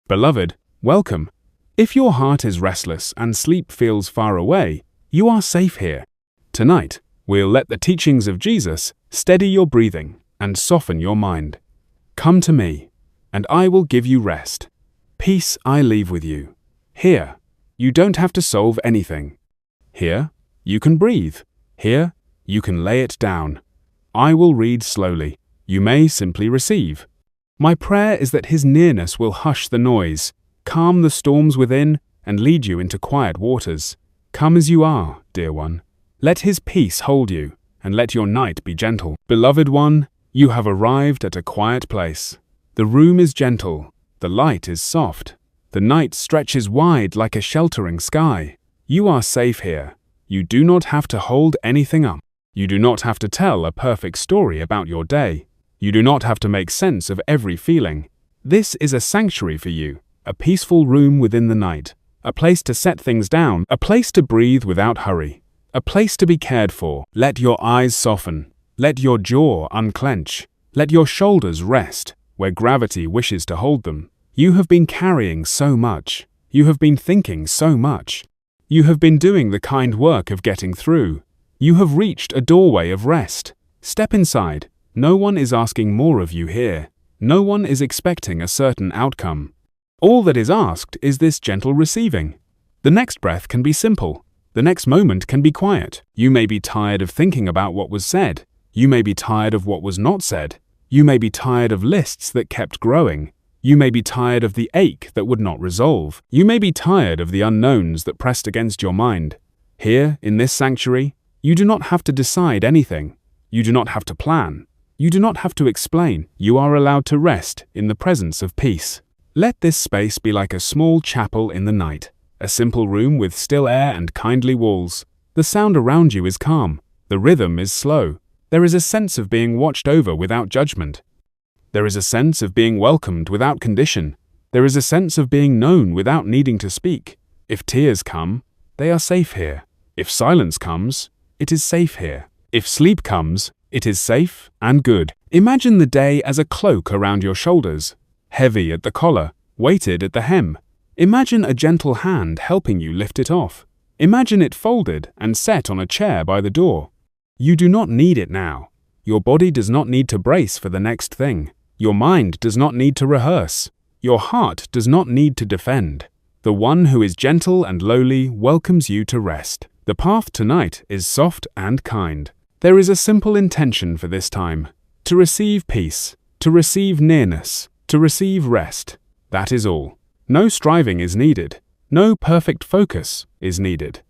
Beloved, welcome. If your heart is restless and sleep feels far away, you are safe here. Tonight, we'll let the teachings of Jesus steady your breathing and soften your mind. Come to me, and I will give you rest. Peace I leave with you. Here, you don't have to solve anything. Here, you can breathe. Here, you can lay it down. I will read slowly. You may simply receive. My prayer is that His nearness will hush the noise, calm the storms within, and lead you into quiet waters. Come as you are, dear one. Let His peace hold you, and let your night be gentle. Beloved one, you have arrived at a quiet place. The room is gentle. The light is soft. The night stretches wide like a sheltering sky. You are safe here. You do not have to hold anything up. You do not have to tell a perfect story about your day. You do not have to make sense of every feeling. This is a sanctuary for you, a peaceful room within the night, a place to set things down, a place to breathe without hurry, a place to be cared for. Let your eyes soften. Let your jaw unclench. Let your shoulders rest where gravity wishes to hold them. You have been carrying so much. You have been thinking so much. You have been doing the kind work of getting through. You have reached a doorway of rest. Step inside. No one is asking more of you here. No one is expecting a certain outcome. All that is asked is this gentle receiving. The next breath can be simple. The next moment can be quiet. You may be tired of thinking about what was said. You may be tired of what was not said. You may be tired of lists that kept growing. You may be tired of the ache that would not resolve. You may be tired of the unknowns that pressed against your mind. Here, in this sanctuary, you do not have to decide anything. You do not have to plan. You do not have to explain. You are allowed to rest in the presence of peace. Let this space be like a small chapel in the night, a simple room with still air and kindly walls. The sound around you is calm. The rhythm is slow. There is a sense of being watched over without judgment. There is a sense of being welcomed without condition. There is a sense of being known without needing to speak. If tears come, they are safe here. If silence comes, it is safe here. If sleep comes, it is safe and good. Imagine the day as a cloak around your shoulders, heavy at the collar, weighted at the hem. Imagine a gentle hand helping you lift it off. Imagine it folded and set on a chair by the door. You do not need it now. Your body does not need to brace for the next thing. Your mind does not need to rehearse. Your heart does not need to defend. The one who is gentle and lowly welcomes you to rest. The path tonight is soft and kind. There is a simple intention for this time: to receive peace, to receive nearness, to receive rest. That is all. No striving is needed. No perfect focus is needed.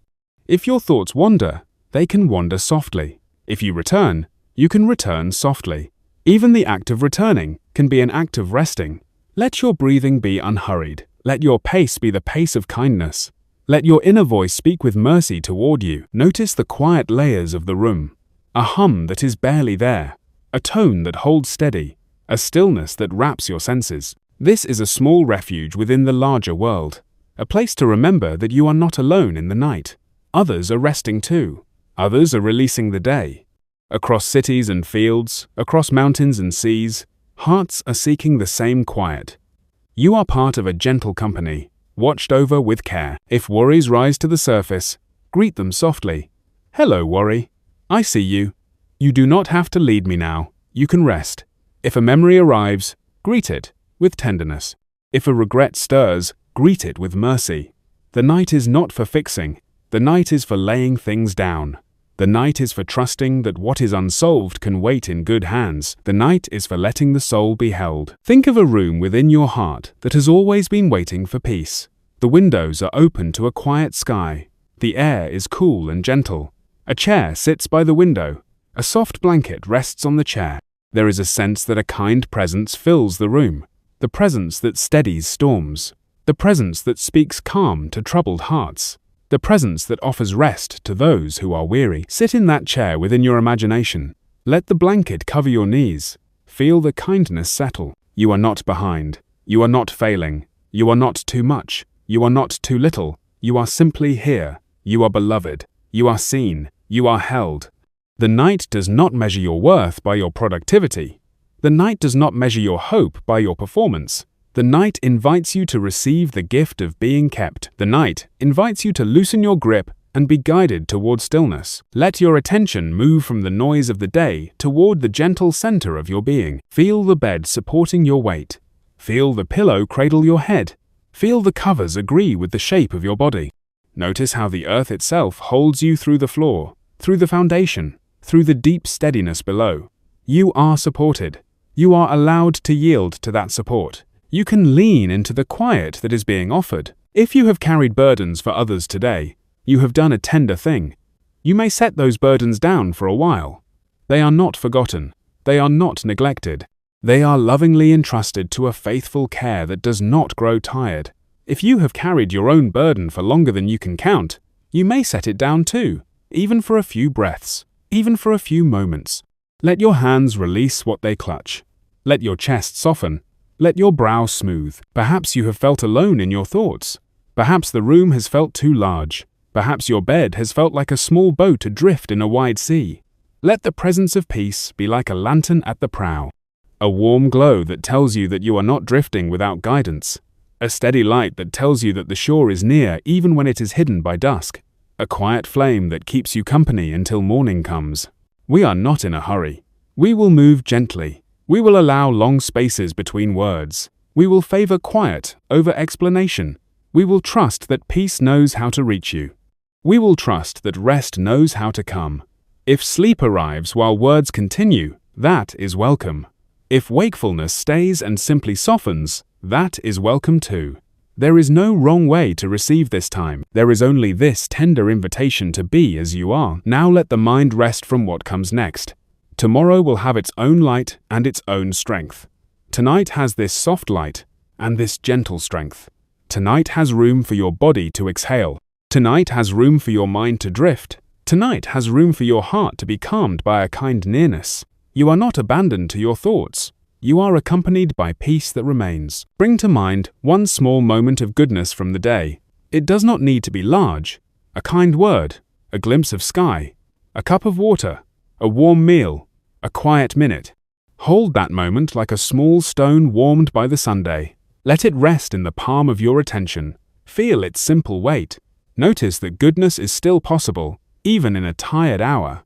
If your thoughts wander, they can wander softly. If you return, you can return softly. Even the act of returning can be an act of resting. Let your breathing be unhurried. Let your pace be the pace of kindness. Let your inner voice speak with mercy toward you. Notice the quiet layers of the room. A hum that is barely there. A tone that holds steady. A stillness that wraps your senses. This is a small refuge within the larger world. A place to remember that you are not alone in the night. Others are resting too. Others are releasing the day. Across cities and fields, across mountains and seas, hearts are seeking the same quiet. You are part of a gentle company, watched over with care. If worries rise to the surface, greet them softly. Hello, worry. I see you. You do not have to lead me now. You can rest. If a memory arrives, greet it with tenderness. If a regret stirs, greet it with mercy. The night is not for fixing. The night is for laying things down. The night is for trusting that what is unsolved can wait in good hands. The night is for letting the soul be held. Think of a room within your heart that has always been waiting for peace. The windows are open to a quiet sky. The air is cool and gentle. A chair sits by the window. A soft blanket rests on the chair. There is a sense that a kind presence fills the room. The presence that steadies storms. The presence that speaks calm to troubled hearts. The presence that offers rest to those who are weary. Sit in that chair within your imagination. Let the blanket cover your knees. Feel the kindness settle. You are not behind. You are not failing. You are not too much. You are not too little. You are simply here. You are beloved. You are seen. You are held. The night does not measure your worth by your productivity. The night does not measure your hope by your performance. The The night invites you to receive the gift of being kept. The night invites you to loosen your grip and be guided toward stillness. Let your attention move from the noise of the day toward the gentle center of your being. Feel the bed supporting your weight. Feel the pillow cradle your head. Feel the covers agree with the shape of your body. Notice how the earth itself holds you through the floor, through the foundation, through the deep steadiness below. You are supported. You are allowed to yield to that support. You can lean into the quiet that is being offered. If you have carried burdens for others today, you have done a tender thing. You may set those burdens down for a while. They are not forgotten. They are not neglected. They are lovingly entrusted to a faithful care that does not grow tired. If you have carried your own burden for longer than you can count, you may set it down too, even for a few breaths, even for a few moments. Let your hands release what they clutch. Let your chest soften. Let your brow smooth. Perhaps you have felt alone in your thoughts. Perhaps the room has felt too large. Perhaps your bed has felt like a small boat adrift in a wide sea. Let the presence of peace be like a lantern at the prow. A warm glow that tells you that you are not drifting without guidance. A steady light that tells you that the shore is near even when it is hidden by dusk. A quiet flame that keeps you company until morning comes. We are not in a hurry. We will move gently. We will allow long spaces between words. We will favor quiet over explanation. We will trust that peace knows how to reach you. We will trust that rest knows how to come. If sleep arrives while words continue, that is welcome. If wakefulness stays and simply softens, that is welcome too. There is no wrong way to receive this time. There is only this tender invitation to be as you are. Now let the mind rest from what comes next. Tomorrow will have its own light and its own strength. Tonight has this soft light and this gentle strength. Tonight has room for your body to exhale. Tonight has room for your mind to drift. Tonight has room for your heart to be calmed by a kind nearness. You are not abandoned to your thoughts. You are accompanied by peace that remains. Bring to mind one small moment of goodness from the day. It does not need to be large. A kind word, a glimpse of sky, a cup of water, a warm meal, a quiet minute. Hold that moment like a small stone warmed by the Sunday. Let it rest in the palm of your attention. Feel its simple weight. Notice that goodness is still possible, even in a tired hour.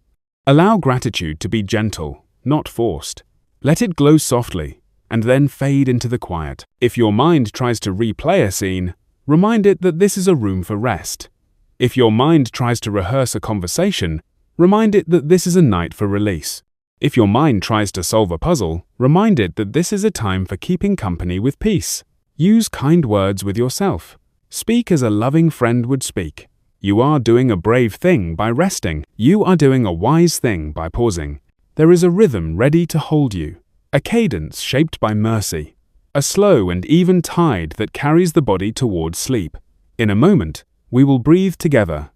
Allow gratitude to be gentle, not forced. Let it glow softly, and then fade into the quiet. If your mind tries to replay a scene, remind it that this is a room for rest. If your mind tries to rehearse a conversation, remind it that this is a night for release. If your mind tries to solve a puzzle, remind it that this is a time for keeping company with peace. Use kind words with yourself. Speak as a loving friend would speak. You are doing a brave thing by resting. You are doing a wise thing by pausing. There is a rhythm ready to hold you, a cadence shaped by mercy, a slow and even tide that carries the body towards sleep. In a moment, we will breathe together.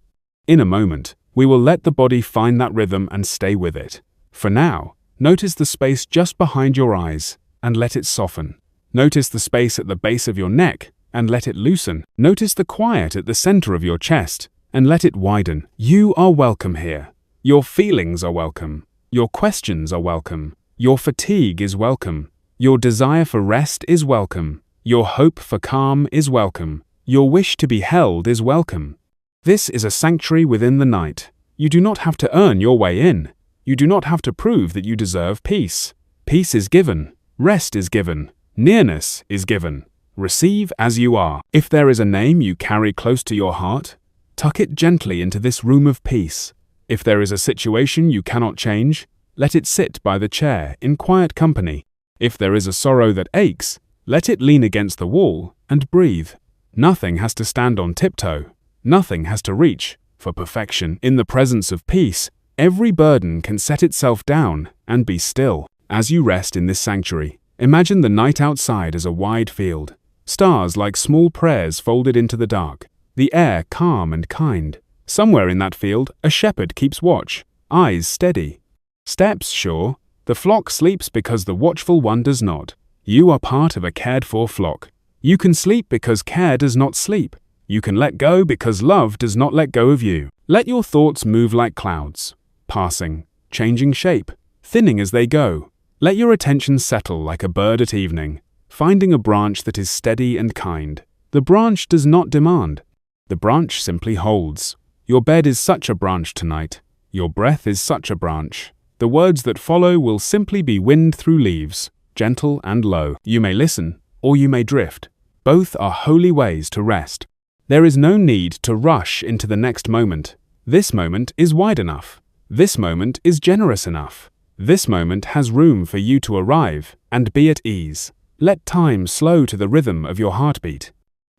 In a moment, we will let the body find that rhythm and stay with it. For now, notice the space just behind your eyes and let it soften. Notice the space at the base of your neck and let it loosen. Notice the quiet at the center of your chest and let it widen. You are welcome here. Your feelings are welcome. Your questions are welcome. Your fatigue is welcome. Your desire for rest is welcome. Your hope for calm is welcome. Your wish to be held is welcome. This is a sanctuary within the night. You do not have to earn your way in. You do not have to prove that you deserve peace. Peace is given. Rest is given. Nearness is given. Receive as you are. If there is a name you carry close to your heart, tuck it gently into this room of peace. If there is a situation you cannot change, let it sit by the chair in quiet company. If there is a sorrow that aches, let it lean against the wall and breathe. Nothing has to stand on tiptoe. Nothing has to reach for perfection. In the presence of peace, every burden can set itself down and be still. As you rest in this sanctuary, imagine the night outside as a wide field. Stars like small prayers folded into the dark. The air calm and kind. Somewhere in that field, a shepherd keeps watch, eyes steady. Steps sure, the flock sleeps because the watchful one does not. You are part of a cared-for flock. You can sleep because care does not sleep. You can let go because love does not let go of you. Let your thoughts move like clouds, passing, changing shape, thinning as they go. Let your attention settle like a bird at evening. finding a branch that is steady and kind. The branch does not demand. The branch simply holds. Your bed is such a branch tonight. Your breath is such a branch. The words that follow will simply be wind through leaves, gentle and low. You may listen, or you may drift. Both are holy ways to rest. There is no need to rush into the next moment. This moment is wide enough. This moment is generous enough. This moment has room for you to arrive and be at ease. Let time slow to the rhythm of your heartbeat.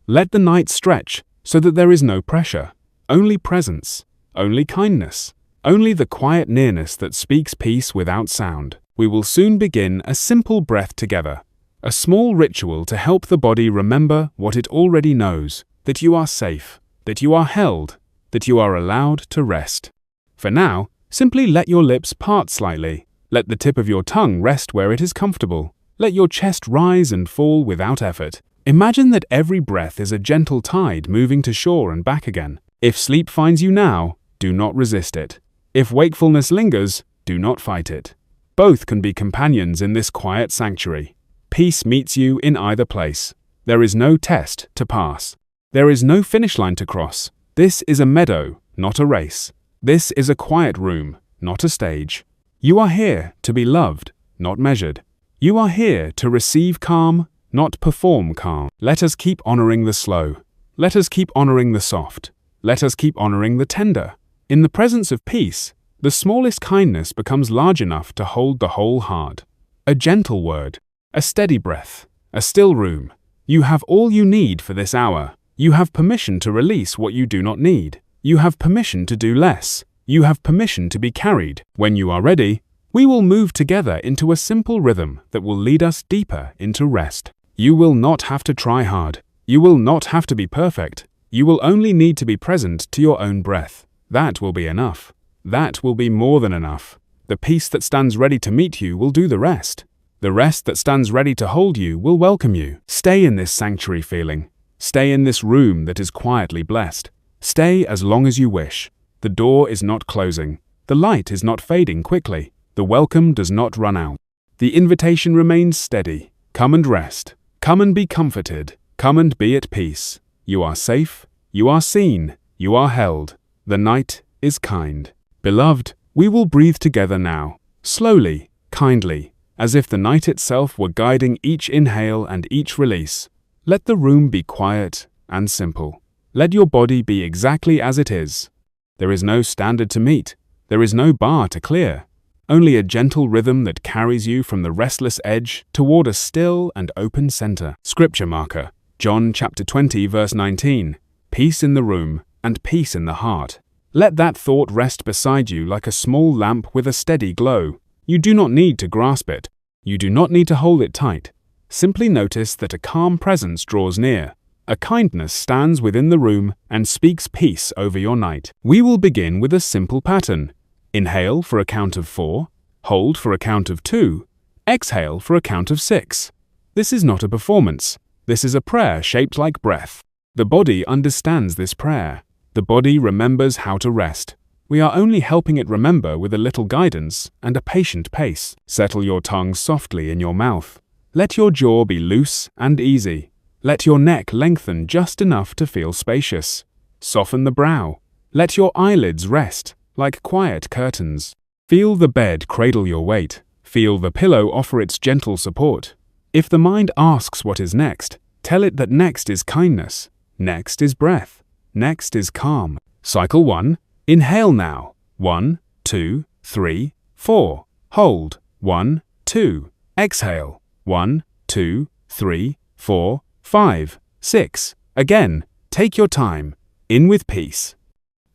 Let the night stretch so that there is no pressure. Only presence, only kindness, only the quiet nearness that speaks peace without sound. We will soon begin a simple breath together, a small ritual to help the body remember what it already knows, that you are safe, that you are held, that you are allowed to rest. For now, simply let your lips part slightly. Let the tip of your tongue rest where it is comfortable. Let your chest rise and fall without effort. Imagine that every breath is a gentle tide moving to shore and back again. If sleep finds you now, do not resist it. If wakefulness lingers, do not fight it. Both can be companions in this quiet sanctuary. Peace meets you in either place. There is no test to pass. There is no finish line to cross. This is a meadow, not a race. This is a quiet room, not a stage. You are here to be loved, not measured. You are here to receive calm, not perform calm. Let us keep honoring the slow. Let us keep honoring the soft. Let us keep honoring the tender. In the presence of peace, the smallest kindness becomes large enough to hold the whole heart. A gentle word, a steady breath, a still room. You have all you need for this hour. You have permission to release what you do not need. You have permission to do less. You have permission to be carried. When you are ready, we will move together into a simple rhythm that will lead us deeper into rest. You will not have to try hard. You will not have to be perfect. You will only need to be present to your own breath. That will be enough. That will be more than enough. The peace that stands ready to meet you will do the rest. The rest that stands ready to hold you will welcome you. Stay in this sanctuary feeling. Stay in this room that is quietly blessed. Stay as long as you wish. The door is not closing. The light is not fading quickly. The welcome does not run out. The invitation remains steady. Come and rest. Come and be comforted. Come and be at peace. You are safe. You are seen. You are held. The night is kind. Beloved, we will breathe together now, slowly, kindly, as if the night itself were guiding each inhale and each release. Let the room be quiet and simple. Let your body be exactly as it is. There is no standard to meet. There is no bar to clear. Only a gentle rhythm that carries you from the restless edge toward a still and open center. Scripture marker, John chapter 20, verse 19. Peace in the room and peace in the heart. Let that thought rest beside you like a small lamp with a steady glow. You do not need to grasp it. You do not need to hold it tight. Simply notice that a calm presence draws near. A kindness stands within the room and speaks peace over your night. We will begin with a simple pattern. Inhale for a count of 4, hold for a count of 2, exhale for a count of 6. This is not a performance. This is a prayer shaped like breath. The body understands this prayer. The body remembers how to rest. We are only helping it remember with a little guidance and a patient pace. Settle your tongue softly in your mouth. Let your jaw be loose and easy. Let your neck lengthen just enough to feel spacious. Soften the brow. Let your eyelids rest, like quiet curtains. Feel the bed cradle your weight. Feel the pillow offer its gentle support. If the mind asks what is next, tell it that next is kindness. Next is breath. Next is calm. Cycle 1. Inhale now. 1, 2, 3, 4. Hold. 1, 2. Exhale. 1, 2, 3, 4, 5, 6. Again, take your time. In with peace.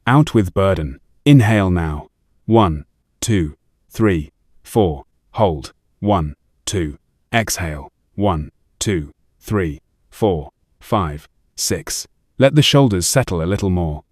Out with burden. Inhale now. 1, 2, 3, 4. Hold. 1, 2. Exhale. 1, 2, 3, 4, 5, 6. Let the shoulders settle a little more.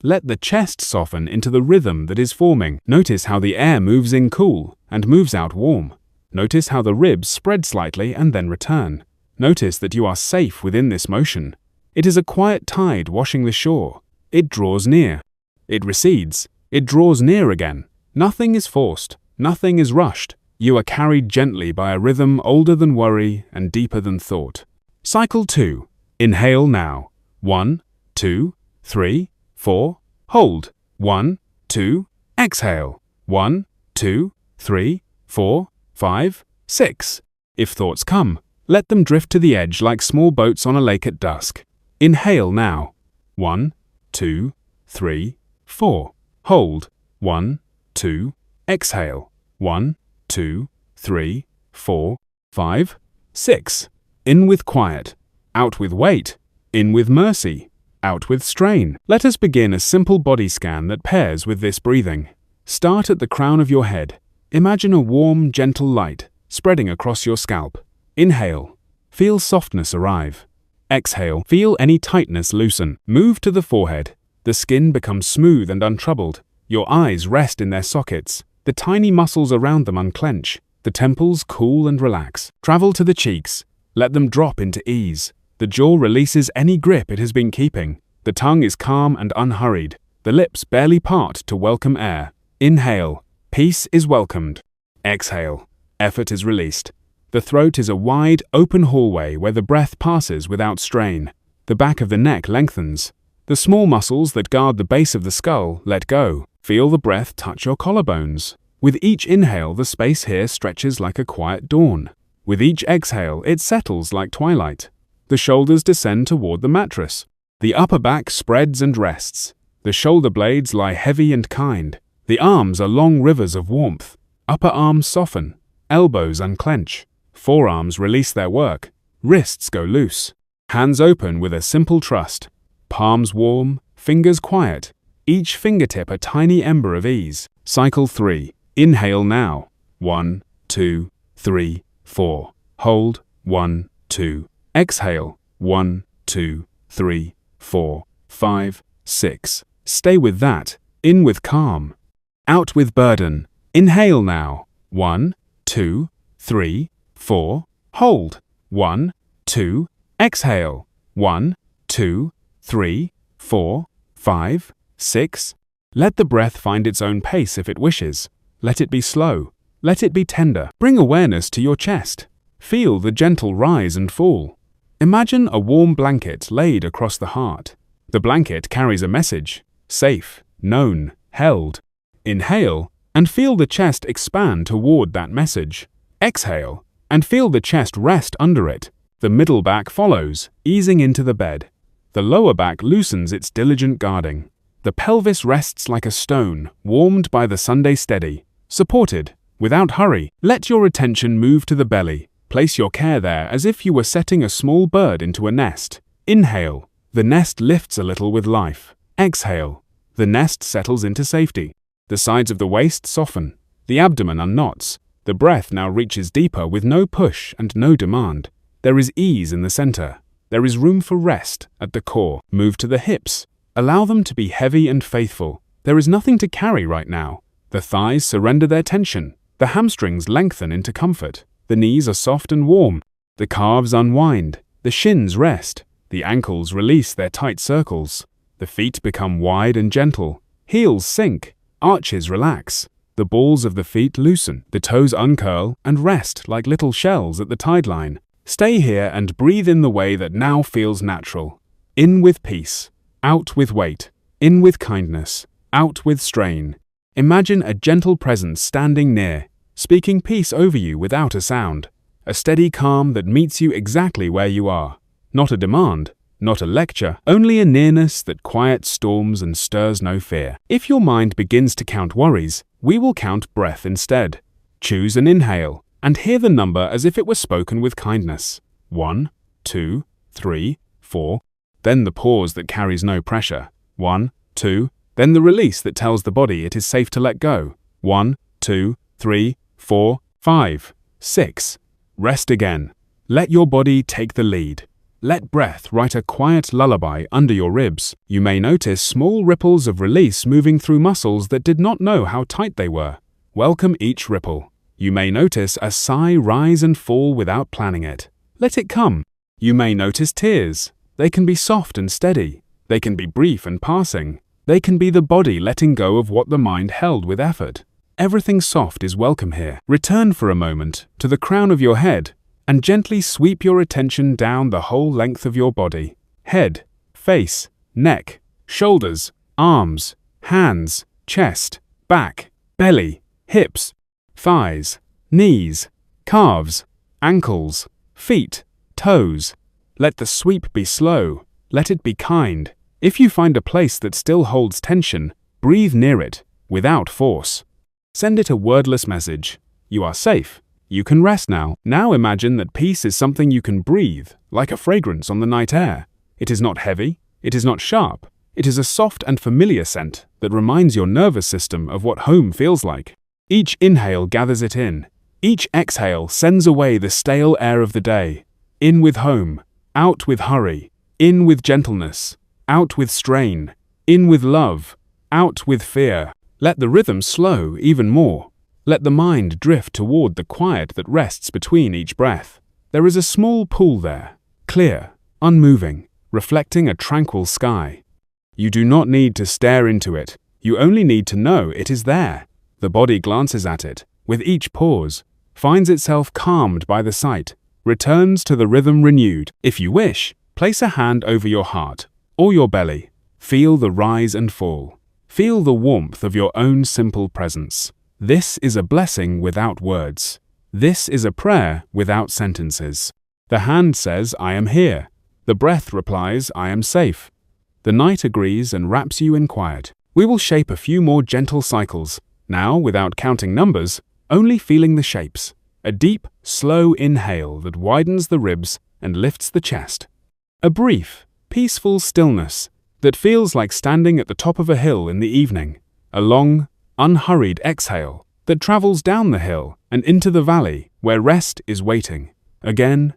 Let the chest soften into the rhythm that is forming. Notice how the air moves in cool and moves out warm. Notice how the ribs spread slightly and then return. Notice that you are safe within this motion. It is a quiet tide washing the shore. It draws near. It recedes. It draws near again. Nothing is forced. Nothing is rushed. You are carried gently by a rhythm older than worry and deeper than thought. Cycle 2. Inhale now. 1, 2, 3, 4. Hold. 1, 2. Exhale. 1, 2, 3, 4, 5, 6. If thoughts come, let them drift to the edge like small boats on a lake at dusk. Inhale now. 1, 2, 3, 4. Hold. 1, 2. Exhale. 1, 2, 3, 4, 5, 6. In with quiet. Out with weight. In with mercy. Out with strain. Let us begin a simple body scan that pairs with this breathing. Start at the crown of your head. Imagine a warm, gentle light spreading across your scalp. Inhale. Feel softness arrive. Exhale. Feel any tightness loosen. Move to the forehead. The skin becomes smooth and untroubled. Your eyes rest in their sockets. The tiny muscles around them unclench. The temples cool and relax. Travel to the cheeks. Let them drop into ease. The jaw releases any grip it has been keeping. The tongue is calm and unhurried. The lips barely part to welcome air. Inhale. Peace is welcomed. Exhale. Effort is released. The throat is a wide, open hallway where the breath passes without strain. The back of the neck lengthens. The small muscles that guard the base of the skull let go. Feel the breath touch your collarbones. With each inhale, the space here stretches like a quiet dawn. With each exhale, it settles like twilight. The shoulders descend toward the mattress. The upper back spreads and rests. The shoulder blades lie heavy and kind. The arms are long rivers of warmth. Upper arms soften. Elbows unclench. Forearms release their work. Wrists go loose. Hands open with a simple trust. Palms warm, fingers quiet. Each fingertip a tiny ember of ease. Cycle 3. Inhale now. 1, 2, 3, 4. Hold. 1, 2. Exhale. 1, 2, 3, 4, 5, 6. Stay with that. In with calm. Out with burden. Inhale now. 1, 2, 3, 4. Hold. 1, 2. Exhale. 1, 2, 3, 4, 5, 6. Let the breath find its own pace if it wishes. Let it be slow. Let it be tender. Bring awareness to your chest. Feel the gentle rise and fall. Imagine a warm blanket laid across the heart. The blanket carries a message. Safe, known, held. Inhale, and feel the chest expand toward that message. Exhale, and feel the chest rest under it. The middle back follows, easing into the bed. The lower back loosens its diligent guarding. The pelvis rests like a stone, warmed by the Sunday steady. Supported, without hurry, let your attention move to the belly. Place your care there as if you were setting a small bird into a nest. Inhale. The nest lifts a little with life. Exhale. The nest settles into safety. The sides of the waist soften. The abdomen unknots. The breath now reaches deeper with no push and no demand. There is ease in the center. There is room for rest at the core. Move to the hips. Allow them to be heavy and faithful. There is nothing to carry right now. The thighs surrender their tension. The hamstrings lengthen into comfort. The knees are soft and warm. The calves unwind. The shins rest. The ankles release their tight circles. The feet become wide and gentle. Heels sink. Arches relax. The balls of the feet loosen. The toes uncurl and rest like little shells at the tide line. Stay here and breathe in the way that now feels natural. In with peace. Out with weight. In with kindness. Out with strain. Imagine a gentle presence standing near, speaking peace over you without a sound. A steady calm that meets you exactly where you are. Not a demand, not a lecture, only a nearness that quiets storms and stirs no fear. If your mind begins to count worries, we will count breath instead. Choose an inhale, and hear the number as if it were spoken with kindness. 1, 2, 3, 4. Then the pause that carries no pressure. 1, 2. Then the release that tells the body it is safe to let go. 1, 2, 3, 4, 5, 6. Rest again. Let your body take the lead. Let breath write a quiet lullaby under your ribs. You may notice small ripples of release moving through muscles that did not know how tight they were. Welcome each ripple. You may notice a sigh rise and fall without planning it. Let it come. You may notice tears. They can be soft and steady. They can be brief and passing. They can be the body letting go of what the mind held with effort. everything soft is welcome here. Return for a moment to the crown of your head and gently sweep your attention down the whole length of your body. Head, face, neck, shoulders, arms, hands, chest, back, belly, hips, thighs, knees, calves, ankles, feet, toes. Let the sweep be slow. Let it be kind. If you find a place that still holds tension, breathe near it, without force. Send it a wordless message. You are safe. You can rest now. Now imagine that peace is something you can breathe, like a fragrance on the night air. It is not heavy. It is not sharp. It is a soft and familiar scent that reminds your nervous system of what home feels like. Each inhale gathers it in. Each exhale sends away the stale air of the day. In with home, out with hurry, in with gentleness, out with strain, in with love, out with fear. Let the rhythm slow even more. Let the mind drift toward the quiet that rests between each breath. There is a small pool there, clear, unmoving, reflecting a tranquil sky. You do not need to stare into it. You only need to know it is there. The body glances at it, with each pause, finds itself calmed by the sight, returns to the rhythm renewed. If you wish, place a hand over your heart or your belly. Feel the rise and fall. Feel the warmth of your own simple presence. This is a blessing without words. This is a prayer without sentences. The hand says, I am here. The breath replies, I am safe. The night agrees and wraps you in quiet. We will shape a few more gentle cycles, now without counting numbers, only feeling the shapes. A deep, slow inhale that widens the ribs and lifts the chest. A brief, peaceful stillness that feels like standing at the top of a hill in the evening. A long, unhurried exhale that travels down the hill and into the valley where rest is waiting. Again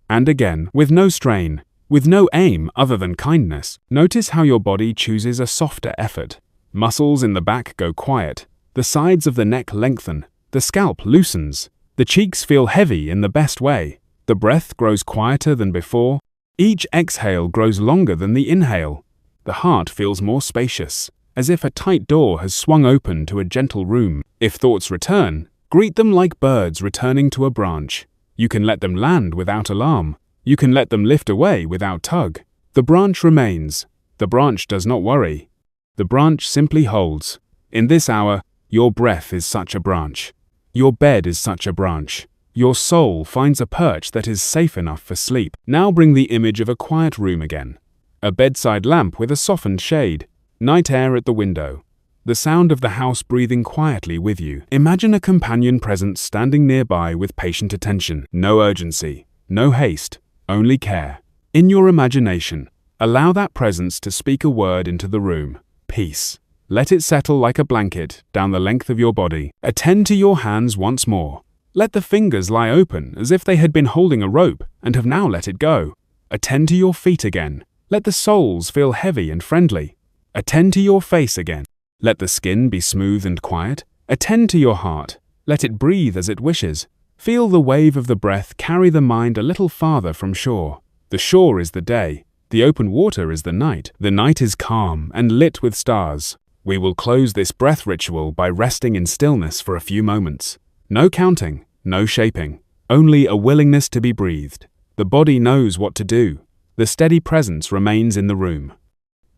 and again, with no strain, with no aim other than kindness. Notice how your body chooses a softer effort. Muscles in the back go quiet. The sides of the neck lengthen. The scalp loosens. The cheeks feel heavy in the best way. The breath grows quieter than before. Each exhale grows longer than the inhale. The heart feels more spacious, as if a tight door has swung open to a gentle room. If thoughts return, greet them like birds returning to a branch. You can let them land without alarm. You can let them lift away without tug. The branch remains. The branch does not worry. The branch simply holds. In this hour, your breath is such a branch. Your bed is such a branch. Your soul finds a perch that is safe enough for sleep. Now bring the image of a quiet room again. A bedside lamp with a softened shade. Night air at the window. The sound of the house breathing quietly with you. Imagine a companion present standing nearby with patient attention. No urgency, no haste, only care. In your imagination, allow that presence to speak a word into the room. Peace. Let it settle like a blanket down the length of your body. Attend to your hands once more. Let the fingers lie open as if they had been holding a rope and have now let it go. Attend to your feet again. Let the soles feel heavy and friendly. Attend to your face again. Let the skin be smooth and quiet. Attend to your heart. Let it breathe as it wishes. Feel the wave of the breath carry the mind a little farther from shore. The shore is the day. The open water is the night. The night is calm and lit with stars. We will close this breath ritual by resting in stillness for a few moments. No counting, no shaping, only a willingness to be breathed. The body knows what to do. The steady presence remains in the room.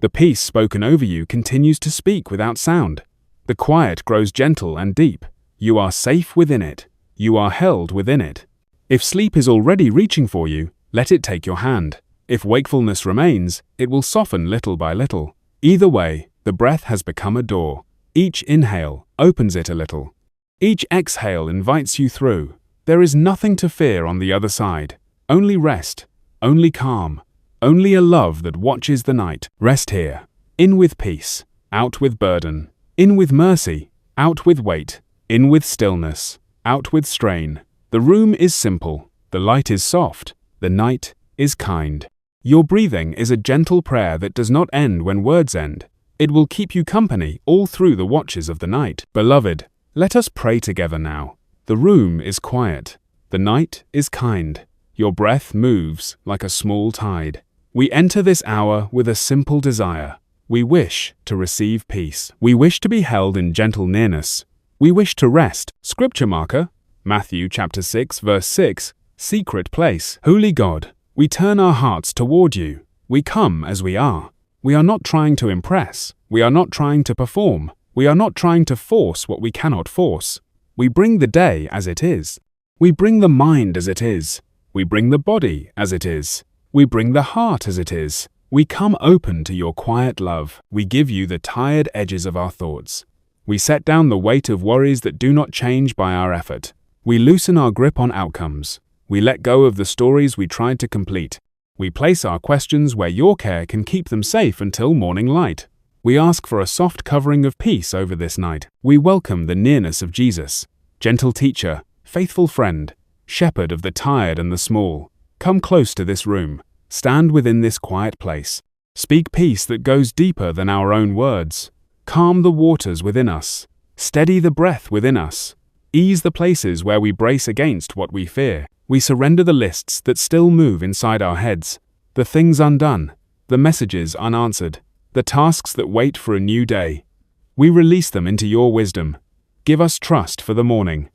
The peace spoken over you continues to speak without sound. The quiet grows gentle and deep. You are safe within it. You are held within it. If sleep is already reaching for you, let it take your hand. If wakefulness remains, it will soften little by little. Either way, the breath has become a door. Each inhale opens it a little. Each exhale invites you through. There is nothing to fear on the other side. Only rest, only calm, only a love that watches the night. Rest here. In with peace, out with burden. In with mercy, out with weight. In with stillness, out with strain. The room is simple. The light is soft. The night is kind. Your breathing is a gentle prayer that does not end when words end. It will keep you company all through the watches of the night. Beloved, let us pray together now. The room is quiet. The night is kind. Your breath moves like a small tide. We enter this hour with a simple desire. We wish to receive peace. We wish to be held in gentle nearness. We wish to rest. Scripture marker, Matthew chapter 6, verse 6, secret place. Holy God, we turn our hearts toward you. We come as we are. We are not trying to impress. We are not trying to perform. We are not trying to force what we cannot force. We bring the day as it is. We bring the mind as it is. We bring the body as it is. We bring the heart as it is. We come open to your quiet love. We give you the tired edges of our thoughts. We set down the weight of worries that do not change by our effort. We loosen our grip on outcomes. We let go of the stories we tried to complete. We place our questions where your care can keep them safe until morning light. We ask for a soft covering of peace over this night. We welcome the nearness of Jesus, gentle teacher, faithful friend, shepherd of the tired and the small. Come close to this room. Stand within this quiet place. Speak peace that goes deeper than our own words. Calm the waters within us. Steady the breath within us. Ease the places where we brace against what we fear. We surrender the lists that still move inside our heads, the things undone, the messages unanswered, the tasks that wait for a new day. We release them into your wisdom. Give us trust for the morning.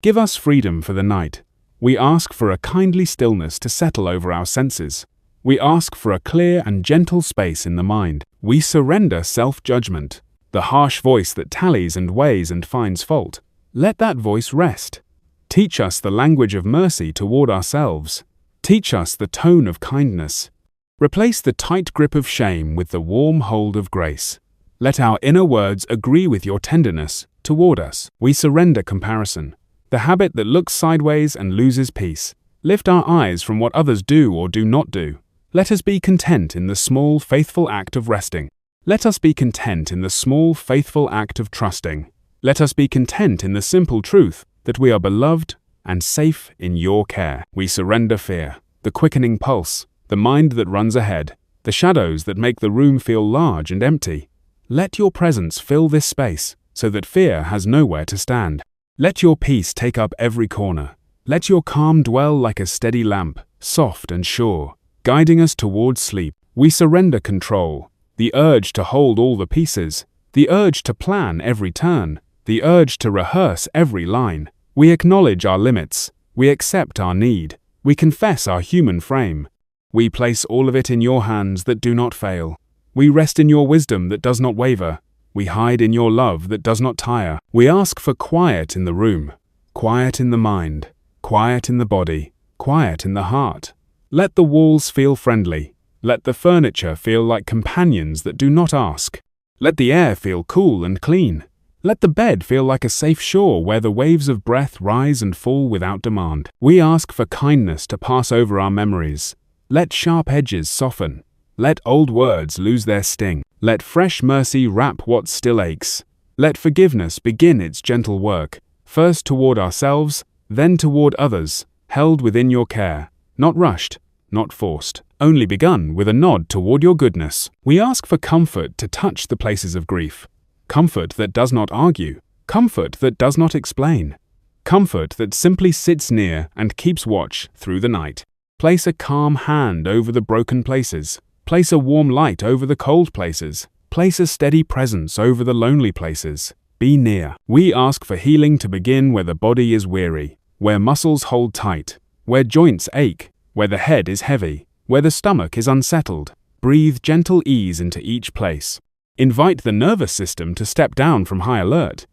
Give us freedom for the night. We ask for a kindly stillness to settle over our senses. We ask for a clear and gentle space in the mind. We surrender self-judgment, the harsh voice that tallies and weighs and finds fault. Let that voice rest. Teach us the language of mercy toward ourselves. Teach us the tone of kindness. Replace the tight grip of shame with the warm hold of grace. Let our inner words agree with your tenderness toward us. We surrender comparison, the habit that looks sideways and loses peace. Lift our eyes from what others do or do not do. Let us be content in the small, faithful act of resting. Let us be content in the small, faithful act of trusting. Let us be content in the simple truth that we are beloved and safe in your care. We surrender fear, the quickening pulse, the mind that runs ahead, the shadows that make the room feel large and empty. Let your presence fill this space so that fear has nowhere to stand. Let your peace take up every corner. Let your calm dwell like a steady lamp, soft and sure, guiding us towards sleep. We surrender control, the urge to hold all the pieces, the urge to plan every turn, the urge to rehearse every line. We acknowledge our limits. We accept our need. We confess our human frame. We place all of it in your hands that do not fail. We rest in your wisdom that does not waver. We hide in your love that does not tire. We ask for quiet in the room, quiet in the mind, quiet in the body, quiet in the heart. Let the walls feel friendly. Let the furniture feel like companions that do not ask. Let the air feel cool and clean. Let the bed feel like a safe shore where the waves of breath rise and fall without demand. We ask for kindness to pass over our memories. Let sharp edges soften. Let old words lose their sting. Let fresh mercy wrap what still aches. Let forgiveness begin its gentle work, first toward ourselves, then toward others, held within your care, not rushed, not forced, only begun with a nod toward your goodness. We ask for comfort to touch the places of grief. Comfort that does not argue, comfort that does not explain, comfort that simply sits near and keeps watch through the night. Place a calm hand over the broken places. Place a warm light over the cold places. Place a steady presence over the lonely places. Be near. We ask for healing to begin where the body is weary, where muscles hold tight, where joints ache, where the head is heavy, where the stomach is unsettled. Breathe gentle ease into each place. Invite the nervous system to step down from high alert.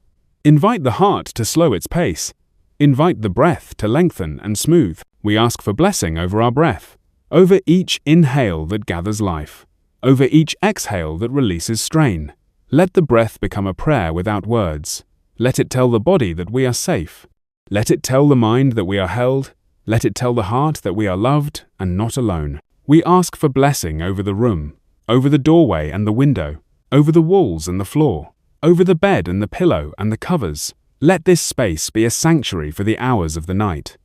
Invite the heart to slow its pace. Invite the breath to lengthen and smooth. We ask for blessing over our breath, over each inhale that gathers life, over each exhale that releases strain. Let the breath become a prayer without words. Let it tell the body that we are safe. Let it tell the mind that we are held. Let it tell the heart that we are loved and not alone. We ask for blessing over the room, over the doorway and the window, over the walls and the floor, over the bed and the pillow and the covers. Let this space be a sanctuary for the hours of the night.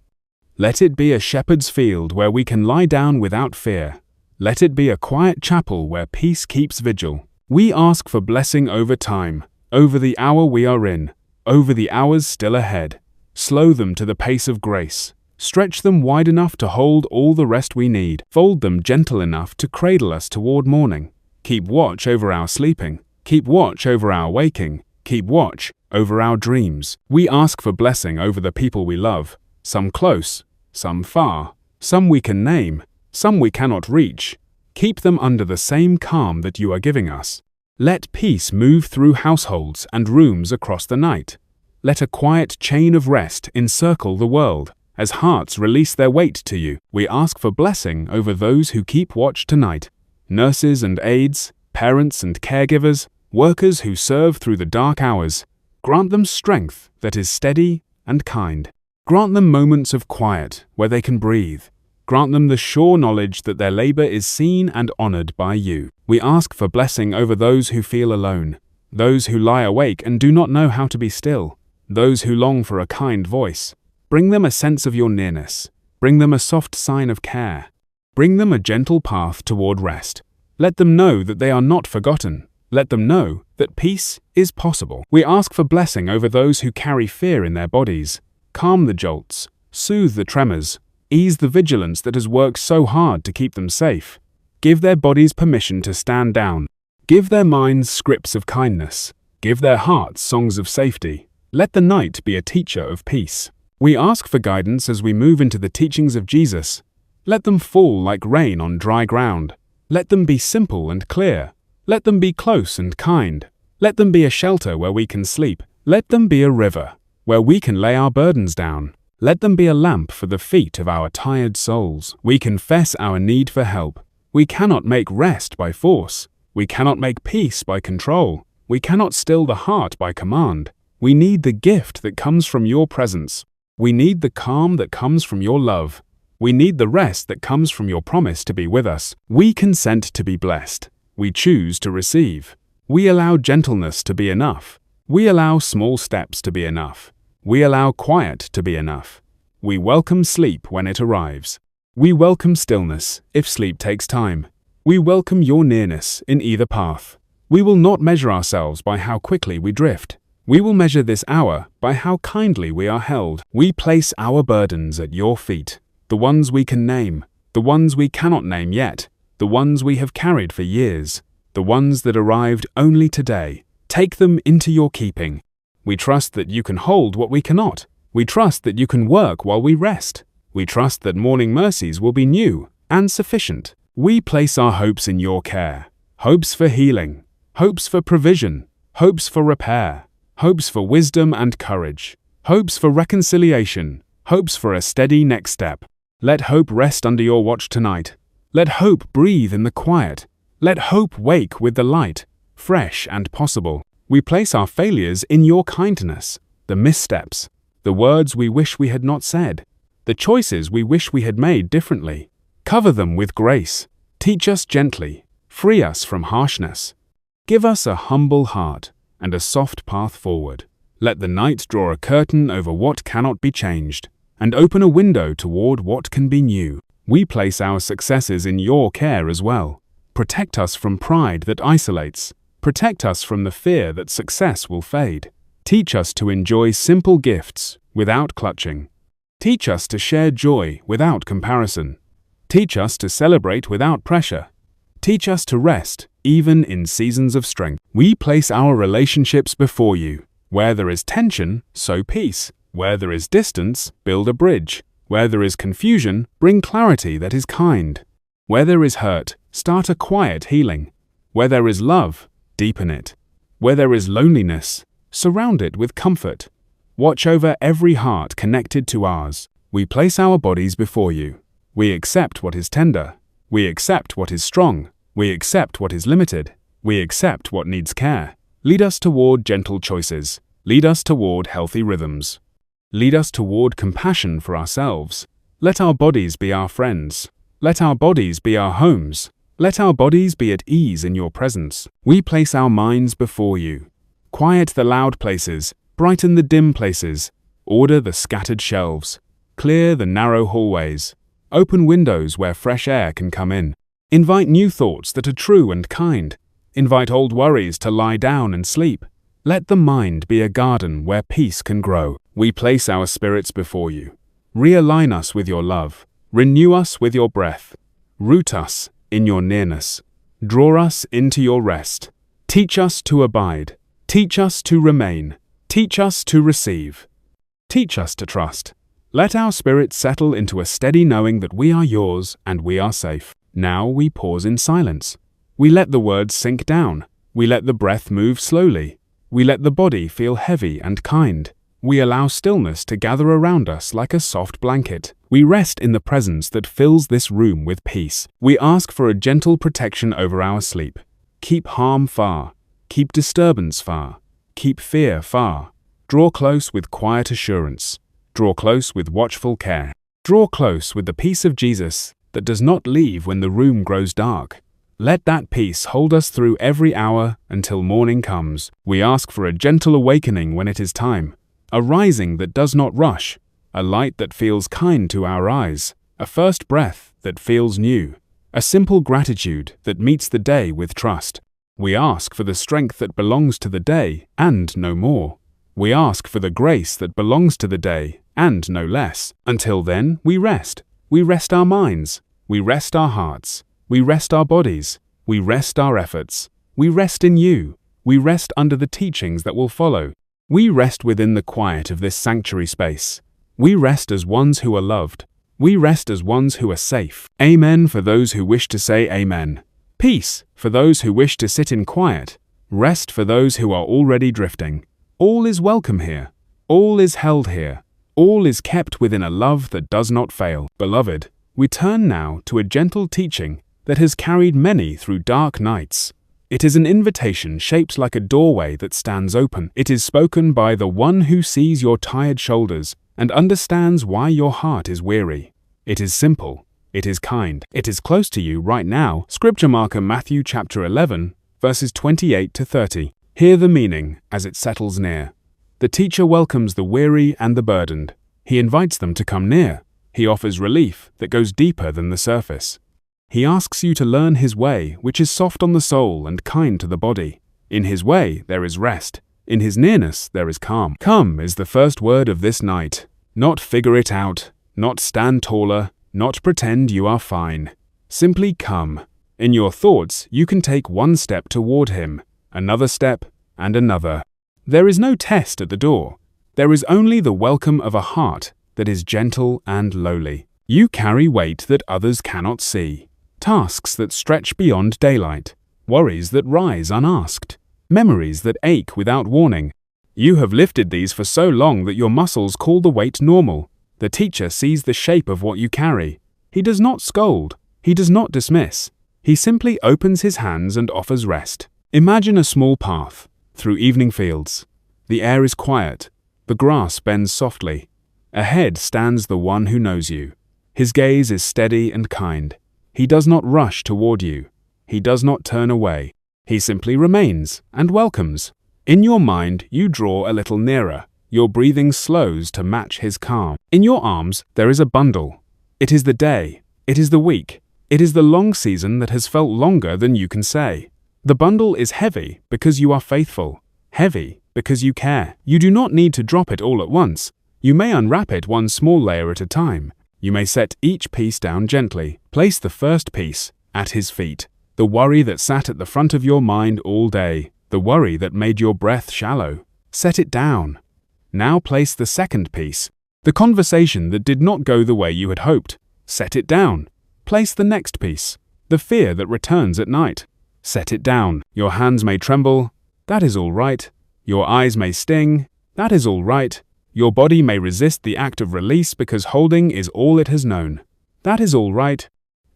Let it be a shepherd's field where we can lie down without fear. Let it be a quiet chapel where peace keeps vigil. We ask for blessing over time, over the hour we are in, over the hours still ahead. Slow them to the pace of grace. Stretch them wide enough to hold all the rest we need. Fold them gentle enough to cradle us toward morning. Keep watch over our sleeping. Keep watch over our waking. Keep watch over our dreams. We ask for blessing over the people we love, some close, some far, some we can name, some we cannot reach. Keep them under the same calm that you are giving us. Let peace move through households and rooms across the night. Let a quiet chain of rest encircle the world. As hearts release their weight to you, we ask for blessing over those who keep watch tonight. Nurses and aides, parents and caregivers, workers who serve through the dark hours. Grant them strength that is steady and kind. Grant them moments of quiet where they can breathe. Grant them the sure knowledge that their labor is seen and honored by you. We ask for blessing over those who feel alone, those who lie awake and do not know how to be still, those who long for a kind voice. Bring them a sense of your nearness. Bring them a soft sign of care. Bring them a gentle path toward rest. Let them know that they are not forgotten. Let them know that peace is possible. We ask for blessing over those who carry fear in their bodies. Calm the jolts, soothe the tremors, ease the vigilance that has worked so hard to keep them safe. Give their bodies permission to stand down. Give their minds scripts of kindness. Give their hearts songs of safety. Let the night be a teacher of peace. We ask for guidance as we move into the teachings of Jesus. Let them fall like rain on dry ground. Let them be simple and clear. Let them be close and kind. Let them be a shelter where we can sleep. Let them be a river where we can lay our burdens down. Let them be a lamp for the feet of our tired souls. We confess our need for help. We cannot make rest by force. We cannot make peace by control. We cannot still the heart by command. We need the gift that comes from your presence. We need the calm that comes from your love. We need the rest that comes from your promise to be with us. We consent to be blessed. We choose to receive. We allow gentleness to be enough. We allow small steps to be enough. We allow quiet to be enough. We welcome sleep when it arrives. We welcome stillness if sleep takes time. We welcome your nearness in either path. We will not measure ourselves by how quickly we drift. We will measure this hour by how kindly we are held. We place our burdens at your feet, the ones we can name, the ones we cannot name yet, the ones we have carried for years, the ones that arrived only today. Take them into your keeping. We trust that you can hold what we cannot. We trust that you can work while we rest. We trust that morning mercies will be new and sufficient. We place our hopes in your care. Hopes for healing, hopes for provision, hopes for repair, hopes for wisdom and courage, hopes for reconciliation, hopes for a steady next step. Let hope rest under your watch tonight. Let hope breathe in the quiet. Let hope wake with the light, fresh and possible. We place our failures in your kindness, the missteps, the words we wish we had not said, the choices we wish we had made differently. Cover them with grace. Teach us gently. Free us from harshness. Give us a humble heart and a soft path forward. Let the night draw a curtain over what cannot be changed, and open a window toward what can be new. We place our successes in your care as well. Protect us from pride that isolates. Protect us from the fear that success will fade. Teach us to enjoy simple gifts without clutching. Teach us to share joy without comparison. Teach us to celebrate without pressure. Teach us to rest even in seasons of strength. We place our relationships before you. Where there is tension, sow peace. Where there is distance, build a bridge. Where there is confusion, bring clarity that is kind. Where there is hurt, start a quiet healing. Where there is love, deepen it. Where there is loneliness, surround it with comfort. Watch over every heart connected to ours. We place our bodies before you. We accept what is tender. We accept what is strong. We accept what is limited. We accept what needs care. Lead us toward gentle choices. Lead us toward healthy rhythms. Lead us toward compassion for ourselves. Let our bodies be our friends. Let our bodies be our homes. Let our bodies be at ease in your presence. We place our minds before you. Quiet the loud places. Brighten the dim places. Order the scattered shelves. Clear the narrow hallways. Open windows where fresh air can come in. Invite new thoughts that are true and kind. Invite old worries to lie down and sleep. Let the mind be a garden where peace can grow. We place our spirits before you. Realign us with your love. Renew us with your breath. Root us in your nearness. Draw us into your rest. Teach us to abide. Teach us to remain. Teach us to receive. Teach us to trust. Let our spirit settle into a steady knowing that we are yours and we are safe. Now we pause in silence. We let the words sink down. We let the breath move slowly. We let the body feel heavy and kind. We allow stillness to gather around us like a soft blanket. We rest in the presence that fills this room with peace. We ask for a gentle protection over our sleep. Keep harm far. Keep disturbance far. Keep fear far. Draw close with quiet assurance. Draw close with watchful care. Draw close with the peace of Jesus that does not leave when the room grows dark. Let that peace hold us through every hour until morning comes. We ask for a gentle awakening when it is time. A rising that does not rush, a light that feels kind to our eyes, a first breath that feels new, a simple gratitude that meets the day with trust. We ask for the strength that belongs to the day and no more. We ask for the grace that belongs to the day and no less. Until then, we rest. We rest our minds. We rest our hearts. We rest our bodies. We rest our efforts. We rest in you. We rest under the teachings that will follow. We rest within the quiet of this sanctuary space. We rest as ones who are loved. We rest as ones who are safe. Amen for those who wish to say amen. Peace for those who wish to sit in quiet. Rest for those who are already drifting. All is welcome here. All is held here. All is kept within a love that does not fail. Beloved, we turn now to a gentle teaching that has carried many through dark nights. It is an invitation shaped like a doorway that stands open. It is spoken by the one who sees your tired shoulders and understands why your heart is weary. It is simple. It is kind. It is close to you right now. Scripture marker Matthew chapter 11, verses 28 to 30. Hear the meaning as it settles near. The teacher welcomes the weary and the burdened. He invites them to come near. He offers relief that goes deeper than the surface. He asks you to learn his way, which is soft on the soul and kind to the body. In his way there is rest. In his nearness there is calm. Come is the first word of this night. Not figure it out, not stand taller, not pretend you are fine. Simply come. In your thoughts you can take one step toward him, another step, and another. There is no test at the door. There is only the welcome of a heart that is gentle and lowly. You carry weight that others cannot see. Tasks that stretch beyond daylight, worries that rise unasked, memories that ache without warning. You have lifted these for so long that your muscles call the weight normal. The teacher sees the shape of what you carry. He does not scold. He does not dismiss. He simply opens his hands and offers rest. Imagine a small path through evening fields. The air is quiet. The grass bends softly. Ahead stands the one who knows you. His gaze is steady and kind. He does not rush toward you. He does not turn away. He simply remains and welcomes. In your mind, you draw a little nearer. Your breathing slows to match his calm. In your arms, there is a bundle. It is the day. It is the week. It is the long season that has felt longer than you can say. The bundle is heavy because you are faithful. Heavy because you care. You do not need to drop it all at once. You may unwrap it one small layer at a time. You may set each piece down gently. Place the first piece at his feet. The worry that sat at the front of your mind all day. The worry that made your breath shallow. Set it down. Now place the second piece. The conversation that did not go the way you had hoped. Set it down. Place the next piece. The fear that returns at night. Set it down. Your hands may tremble. That is all right. Your eyes may sting. That is all right. Your body may resist the act of release because holding is all it has known. That is all right.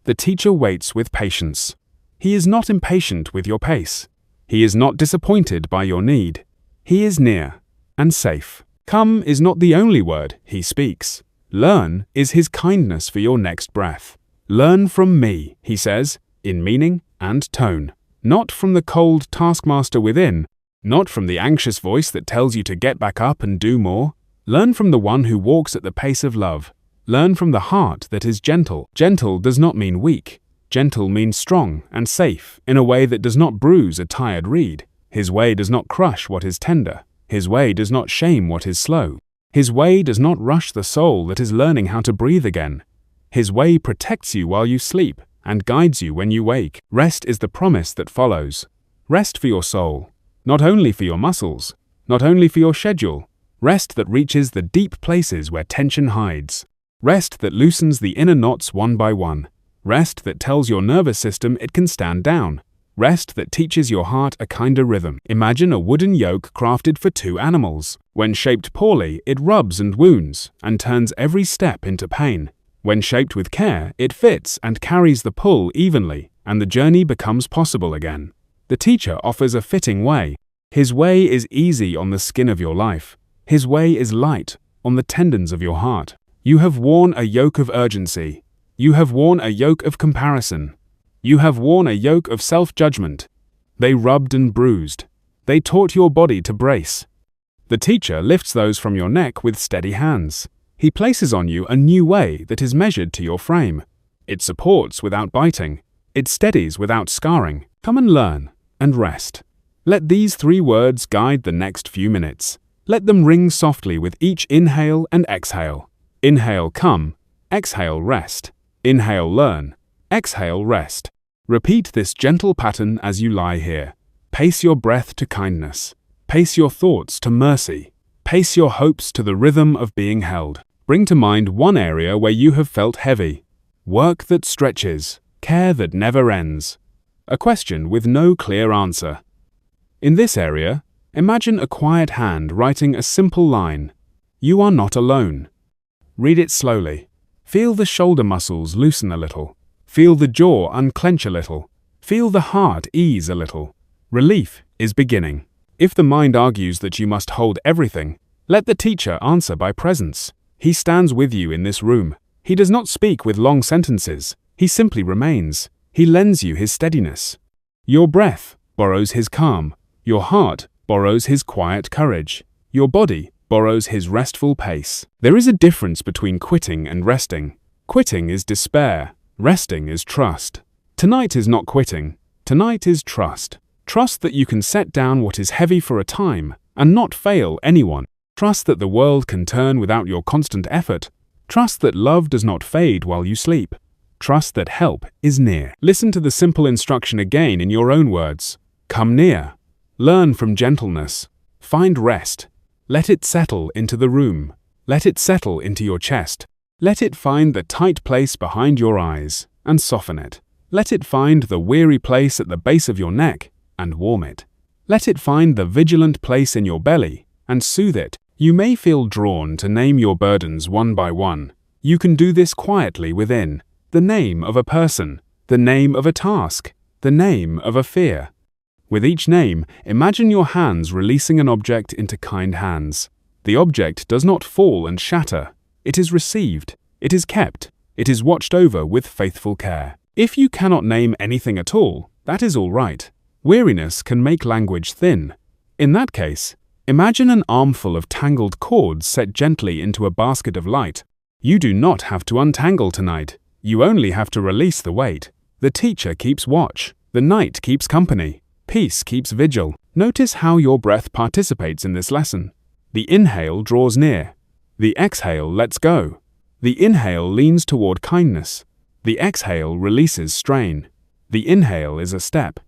The teacher waits with patience. He is not impatient with your pace. He is not disappointed by your need. He is near and safe. Come is not the only word he speaks. Learn is his kindness for your next breath. Learn from me, he says, in meaning and tone. Not from the cold taskmaster within, not from the anxious voice that tells you to get back up and do more. Learn from the one who walks at the pace of love. Learn from the heart that is gentle. Gentle does not mean weak. Gentle means strong and safe in a way that does not bruise a tired reed. His way does not crush what is tender. His way does not shame what is slow. His way does not rush the soul that is learning how to breathe again. His way protects you while you sleep and guides you when you wake. Rest is the promise that follows. Rest for your soul, not only for your muscles. not only for your schedule. Rest that reaches the deep places where tension hides. Rest that loosens the inner knots one by one. Rest that tells your nervous system it can stand down. Rest that teaches your heart a kinder rhythm. Imagine a wooden yoke crafted for two animals. When shaped poorly, it rubs and wounds and turns every step into pain. When shaped with care, it fits and carries the pull evenly, and the journey becomes possible again. The teacher offers a fitting way. His way is easy on the skin of your life. His way is light on the tendons of your heart. You have worn a yoke of urgency. You have worn a yoke of comparison. You have worn a yoke of self-judgment. They rubbed and bruised. They taught your body to brace. The teacher lifts those from your neck with steady hands. He places on you a new way that is measured to your frame. It supports without biting. It steadies without scarring. Come and learn and rest. Let these 3 words guide the next few minutes. Let them ring softly with each inhale and exhale. Inhale, come. Exhale, rest. Inhale, learn. Exhale, rest. Repeat this gentle pattern as you lie here. Pace your breath to kindness. Pace your thoughts to mercy. Pace your hopes to the rhythm of being held. Bring to mind one area where you have felt heavy. Work that stretches. Care that never ends. A question with no clear answer. In this area, imagine a quiet hand writing a simple line. You are not alone. Read it slowly. Feel the shoulder muscles loosen a little. Feel the jaw unclench a little. Feel the heart ease a little. Relief is beginning. If the mind argues that you must hold everything, let the teacher answer by presence. He stands with you in this room. He does not speak with long sentences. He simply remains. He lends you his steadiness. Your breath borrows his calm. Your heart borrows his quiet courage. Your body borrows his restful pace. There is a difference between quitting and resting. Quitting is despair. Resting is trust. Tonight is not quitting. Tonight is trust. Trust that you can set down what is heavy for a time and not fail anyone. Trust that the world can turn without your constant effort. Trust that love does not fade while you sleep. Trust that help is near. Listen to the simple instruction again in your own words. Come near. Learn from gentleness. Find rest. Let it settle into the room. Let it settle into your chest. Let it find the tight place behind your eyes and soften it. Let it find the weary place at the base of your neck and warm it. Let it find the vigilant place in your belly and soothe it. You may feel drawn to name your burdens one by one. You can do this quietly within. The name of a person, the name of a task, the name of a fear. With each name, imagine your hands releasing an object into kind hands. The object does not fall and shatter. It is received. It is kept. It is watched over with faithful care. If you cannot name anything at all, that is all right. Weariness can make language thin. In that case, imagine an armful of tangled cords set gently into a basket of light. You do not have to untangle tonight. You only have to release the weight. The teacher keeps watch. The night keeps company. Peace keeps vigil. Notice how your breath participates in this lesson. The inhale draws near. The exhale lets go. The inhale leans toward kindness. The exhale releases strain. The inhale is a step.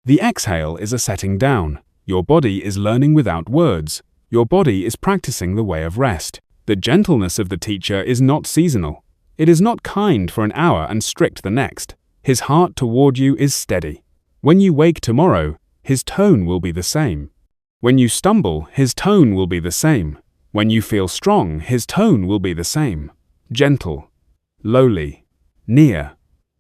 The exhale is a setting down. Your body is learning without words. Your body is practicing the way of rest. The gentleness of the teacher is not seasonal. It is not kind for an hour and strict the next. His heart toward you is steady. When you wake tomorrow, his tone will be the same. When you stumble, his tone will be the same. When you feel strong, his tone will be the same. Gentle, lowly, near,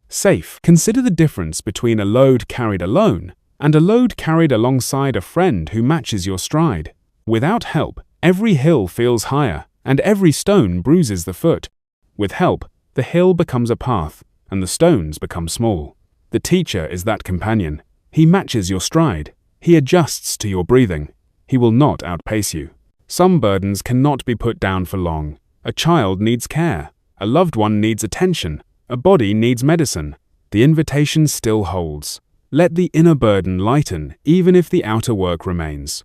safe. Consider the difference between a load carried alone and a load carried alongside a friend who matches your stride. Without help, every hill feels higher and every stone bruises the foot. With help, the hill becomes a path and the stones become small. The teacher is that companion. He matches your stride. He adjusts to your breathing. He will not outpace you. Some burdens cannot be put down for long. A child needs care. A loved one needs attention. A body needs medicine. The invitation still holds. Let the inner burden lighten even if the outer work remains.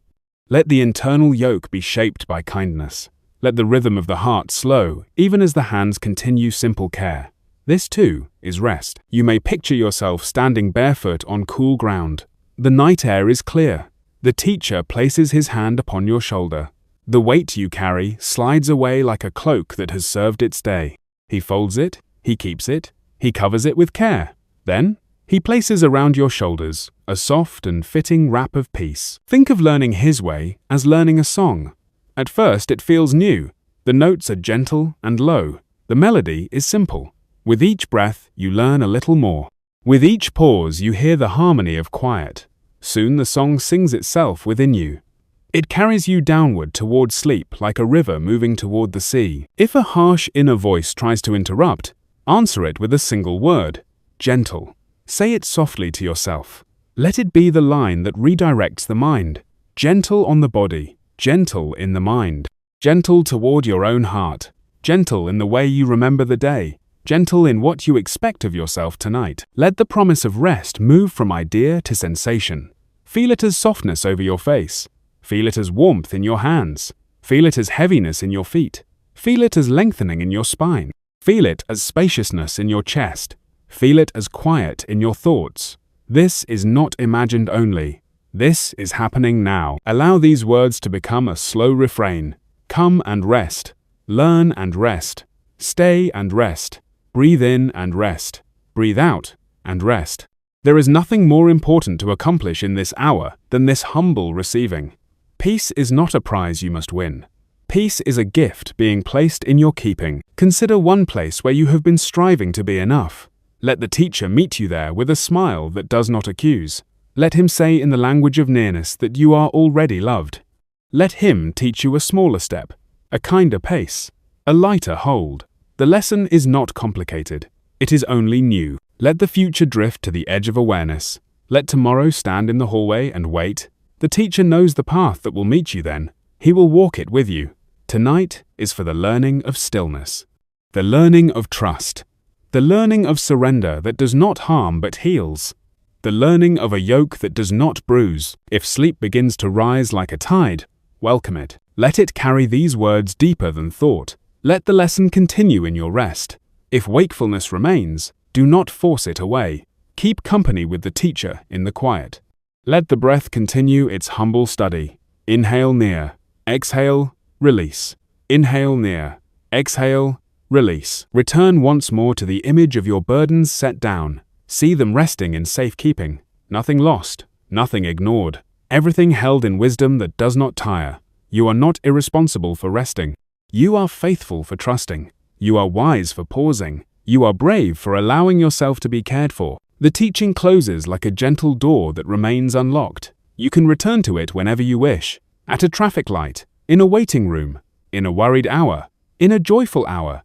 Let the internal yoke be shaped by kindness. Let the rhythm of the heart slow even as the hands continue simple care. This too is rest. You may picture yourself standing barefoot on cool ground. The night air is clear. The teacher places his hand upon your shoulder. The weight you carry slides away like a cloak that has served its day. He folds it, he keeps it, he covers it with care. Then, he places around your shoulders a soft and fitting wrap of peace. Think of learning his way as learning a song. At first, it feels new. The notes are gentle and low. The melody is simple. With each breath, you learn a little more. With each pause, you hear the harmony of quiet. Soon the song sings itself within you. It carries you downward toward sleep like a river moving toward the sea. If a harsh inner voice tries to interrupt, answer it with a single word: gentle. Say it softly to yourself. Let it be the line that redirects the mind. Gentle on the body, gentle in the mind. Gentle toward your own heart. Gentle in the way you remember the day. Gentle in what you expect of yourself tonight. Let the promise of rest move from idea to sensation. Feel it as softness over your face. Feel it as warmth in your hands. Feel it as heaviness in your feet. Feel it as lengthening in your spine. Feel it as spaciousness in your chest. Feel it as quiet in your thoughts. This is not imagined only. This is happening now. Allow these words to become a slow refrain. Come and rest. Learn and rest. Stay and rest. Breathe in and rest. Breathe out and rest. There is nothing more important to accomplish in this hour than this humble receiving. Peace is not a prize you must win. Peace is a gift being placed in your keeping. Consider one place where you have been striving to be enough. Let the teacher meet you there with a smile that does not accuse. Let him say in the language of nearness that you are already loved. Let him teach you a smaller step, a kinder pace, a lighter hold. The lesson is not complicated. It is only new. Let the future drift to the edge of awareness. Let tomorrow stand in the hallway and wait. The teacher knows the path that will meet you then. He will walk it with you. Tonight is for the learning of stillness, the learning of trust, the learning of surrender that does not harm but heals, the learning of a yoke that does not bruise. If sleep begins to rise like a tide, welcome it. Let it carry these words deeper than thought. Let the lesson continue in your rest. If wakefulness remains, do not force it away. Keep company with the teacher in the quiet. Let the breath continue its humble study. Inhale near, exhale, release. Inhale near, exhale, release. Return once more to the image of your burdens set down. See them resting in safekeeping. Nothing lost, nothing ignored. Everything held in wisdom that does not tire. You are not irresponsible for resting. You are faithful for trusting. You are wise for pausing. You are brave for allowing yourself to be cared for. The teaching closes like a gentle door that remains unlocked. You can return to it whenever you wish. At a traffic light, in a waiting room, in a worried hour, in a joyful hour.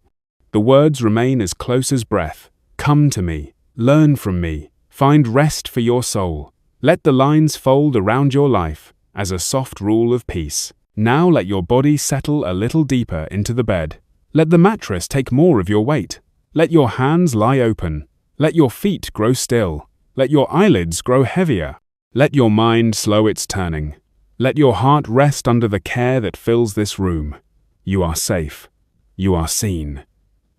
The words remain as close as breath. Come to me. Learn from me. Find rest for your soul. Let the lines fold around your life as a soft rule of peace. Now let your body settle a little deeper into the bed. Let the mattress take more of your weight. Let your hands lie open. Let your feet grow still. Let your eyelids grow heavier. Let your mind slow its turning. Let your heart rest under the care that fills this room. You are safe. You are seen.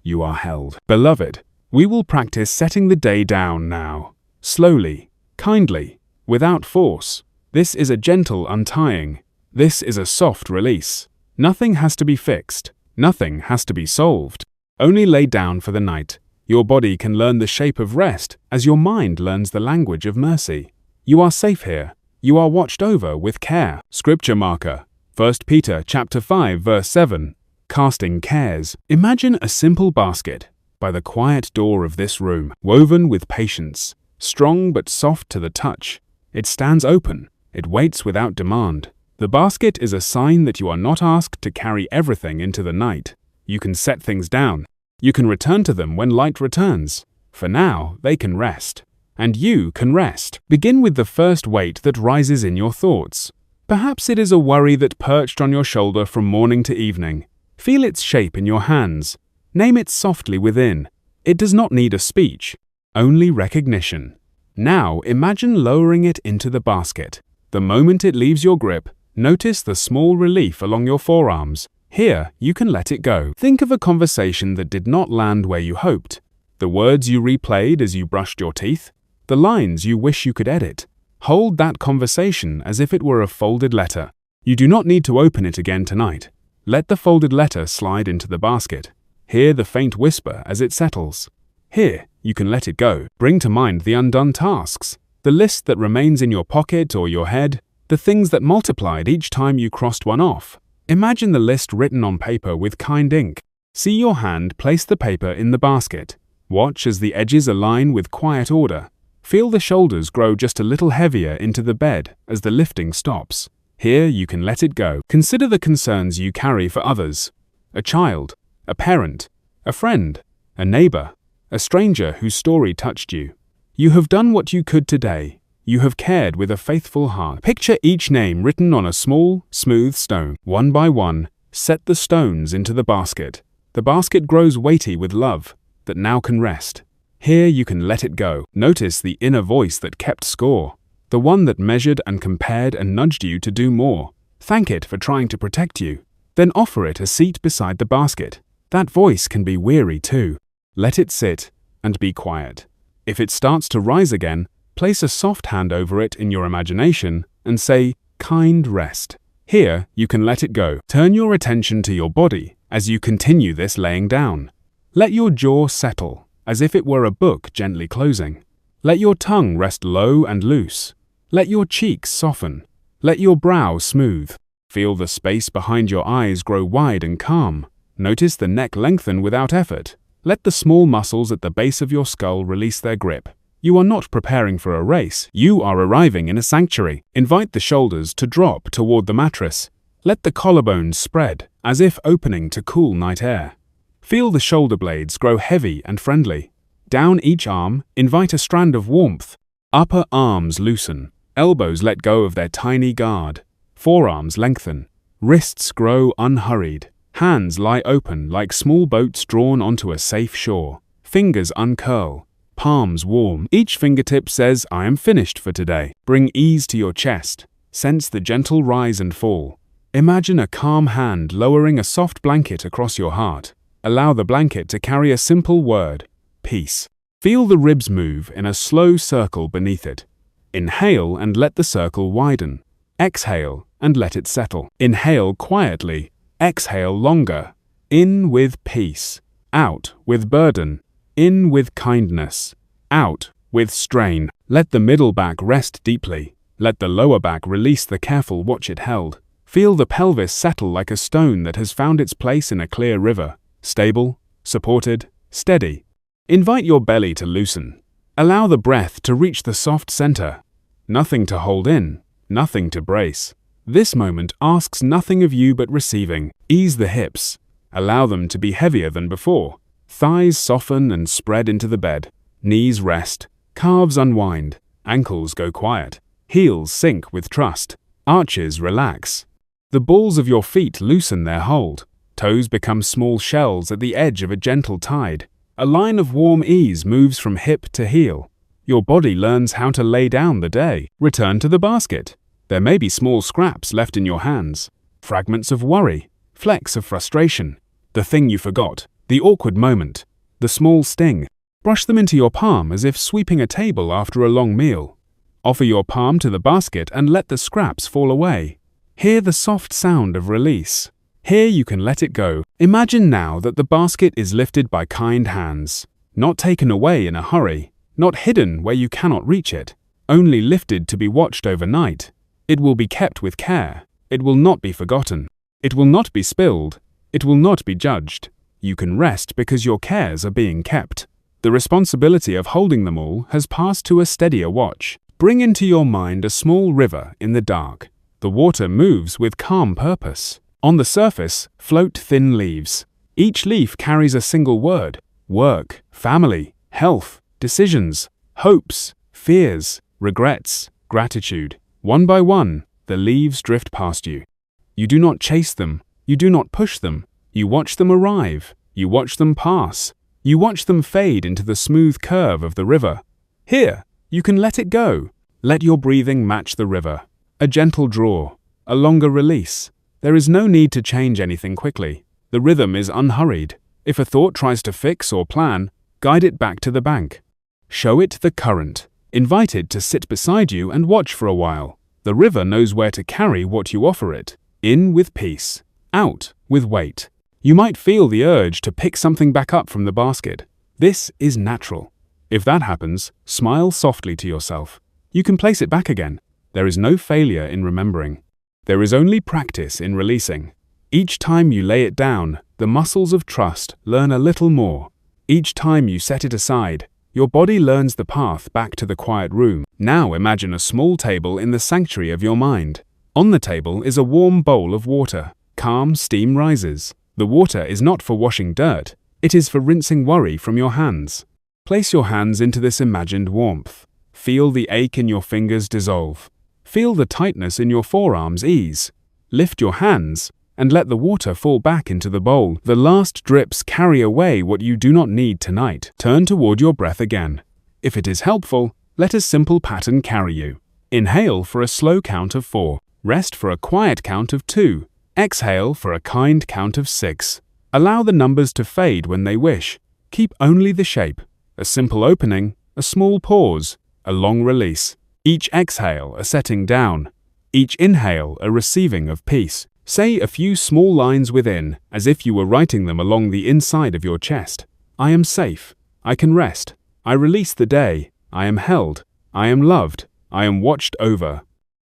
You are held. Beloved, we will practice setting the day down now. Slowly, kindly, without force. This is a gentle untying. This is a soft release. Nothing has to be fixed. Nothing has to be solved. Only lay down for the night. Your body can learn the shape of rest as your mind learns the language of mercy. You are safe here. You are watched over with care. Scripture marker, 1 Peter chapter 5 verse 7. Casting cares. Imagine a simple basket by the quiet door of this room, woven with patience, strong but soft to the touch. It stands open. It waits without demand. The basket is a sign that you are not asked to carry everything into the night. You can set things down. You can return to them when light returns. For now, they can rest. And you can rest. Begin with the first weight that rises in your thoughts. Perhaps it is a worry that perched on your shoulder from morning to evening. Feel its shape in your hands. Name it softly within. It does not need a speech, only recognition. Now imagine lowering it into the basket. The moment it leaves your grip, notice the small relief along your forearms. Here, you can let it go. Think of a conversation that did not land where you hoped. The words you replayed as you brushed your teeth. The lines you wish you could edit. Hold that conversation as if it were a folded letter. You do not need to open it again tonight. Let the folded letter slide into the basket. Hear the faint whisper as it settles. Here, you can let it go. Bring to mind the undone tasks, the list that remains in your pocket or your head, the things that multiplied each time you crossed one off. Imagine the list written on paper with kind ink. See your hand place the paper in the basket. Watch as the edges align with quiet order. Feel the shoulders grow just a little heavier into the bed as the lifting stops. Here you can let it go. Consider the concerns you carry for others. A child, a parent, a friend, a neighbor, a stranger whose story touched you. You have done what you could today. You have cared with a faithful heart. Picture each name written on a small, smooth stone. One by one, set the stones into the basket. The basket grows weighty with love that now can rest. Here you can let it go. Notice the inner voice that kept score, the one that measured and compared and nudged you to do more. Thank it for trying to protect you. Then offer it a seat beside the basket. That voice can be weary too. Let it sit and be quiet. If it starts to rise again, place a soft hand over it in your imagination and say, "Kind rest." Here you can let it go. Turn your attention to your body as you continue this laying down. Let your jaw settle, as if it were a book gently closing. Let your tongue rest low and loose. Let your cheeks soften. Let your brow smooth. Feel the space behind your eyes grow wide and calm. Notice the neck lengthen without effort. Let the small muscles at the base of your skull release their grip. You are not preparing for a race. You are arriving in a sanctuary. Invite the shoulders to drop toward the mattress. Let the collarbones spread, as if opening to cool night air. Feel the shoulder blades grow heavy and friendly. Down each arm, invite a strand of warmth. Upper arms loosen. Elbows let go of their tiny guard. Forearms lengthen. Wrists grow unhurried. Hands lie open like small boats drawn onto a safe shore. Fingers uncurl. Palms warm. Each fingertip says, "I am finished for today." Bring ease to your chest. Sense the gentle rise and fall. Imagine a calm hand lowering a soft blanket across your heart. Allow the blanket to carry a simple word: peace. Feel the ribs move in a slow circle beneath it. Inhale and let the circle widen. Exhale and let it settle. Inhale quietly. Exhale longer. In with peace. Out with burden. In with kindness. Out with strain. Let the middle back rest deeply. Let the lower back release the careful watch it held. Feel the pelvis settle like a stone that has found its place in a clear river. Stable, supported, steady. Invite your belly to loosen. Allow the breath to reach the soft center. Nothing to hold in, nothing to brace. This moment asks nothing of you but receiving. Ease the hips. Allow them to be heavier than before. Thighs soften and spread into the bed. Knees rest. Calves unwind. Ankles go quiet. Heels sink with trust. Arches relax. The balls of your feet loosen their hold. Toes become small shells at the edge of a gentle tide. A line of warm ease moves from hip to heel. Your body learns how to lay down the day. Return to the basket. There may be small scraps left in your hands. Fragments of worry. Flecks of frustration. The thing you forgot. The awkward moment. The small sting. Brush them into your palm as if sweeping a table after a long meal. Offer your palm to the basket and let the scraps fall away. Hear the soft sound of release. Here you can let it go. Imagine now that the basket is lifted by kind hands, not taken away in a hurry, not hidden where you cannot reach it, only lifted to be watched overnight. It will be kept with care. It will not be forgotten. It will not be spilled. It will not be judged. You can rest because your cares are being kept. The responsibility of holding them all has passed to a steadier watch. Bring into your mind a small river in the dark. The water moves with calm purpose. On the surface, float thin leaves. Each leaf carries a single word: work, family, health, decisions, hopes, fears, regrets, gratitude. One by one, the leaves drift past you. You do not chase them. You do not push them. You watch them arrive. You watch them pass. You watch them fade into the smooth curve of the river. Here, you can let it go. Let your breathing match the river. A gentle draw, a longer release. There is no need to change anything quickly. The rhythm is unhurried. If a thought tries to fix or plan, guide it back to the bank. Show it the current. Invited to sit beside you and watch for a while. The river knows where to carry what you offer it. In with peace, out with weight. You might feel the urge to pick something back up from the basket. This is natural. If that happens, smile softly to yourself. You can place it back again. There is no failure in remembering. There is only practice in releasing. Each time you lay it down, the muscles of trust learn a little more. Each time you set it aside, your body learns the path back to the quiet room. Now imagine a small table in the sanctuary of your mind. On the table is a warm bowl of water. Calm steam rises. The water is not for washing dirt. It is for rinsing worry from your hands. Place your hands into this imagined warmth. Feel the ache in your fingers dissolve. Feel the tightness in your forearms ease. Lift your hands and let the water fall back into the bowl. The last drips carry away what you do not need tonight. Turn toward your breath again. If it is helpful, let a simple pattern carry you. Inhale for a slow count of 4. Rest for a quiet count of 2. Exhale for a kind count of 6. Allow the numbers to fade when they wish. Keep only the shape. A simple opening, a small pause, a long release. Each exhale a setting down. Each inhale a receiving of peace. Say a few small lines within, as if you were writing them along the inside of your chest. I am safe. I can rest. I release the day. I am held. I am loved. I am watched over.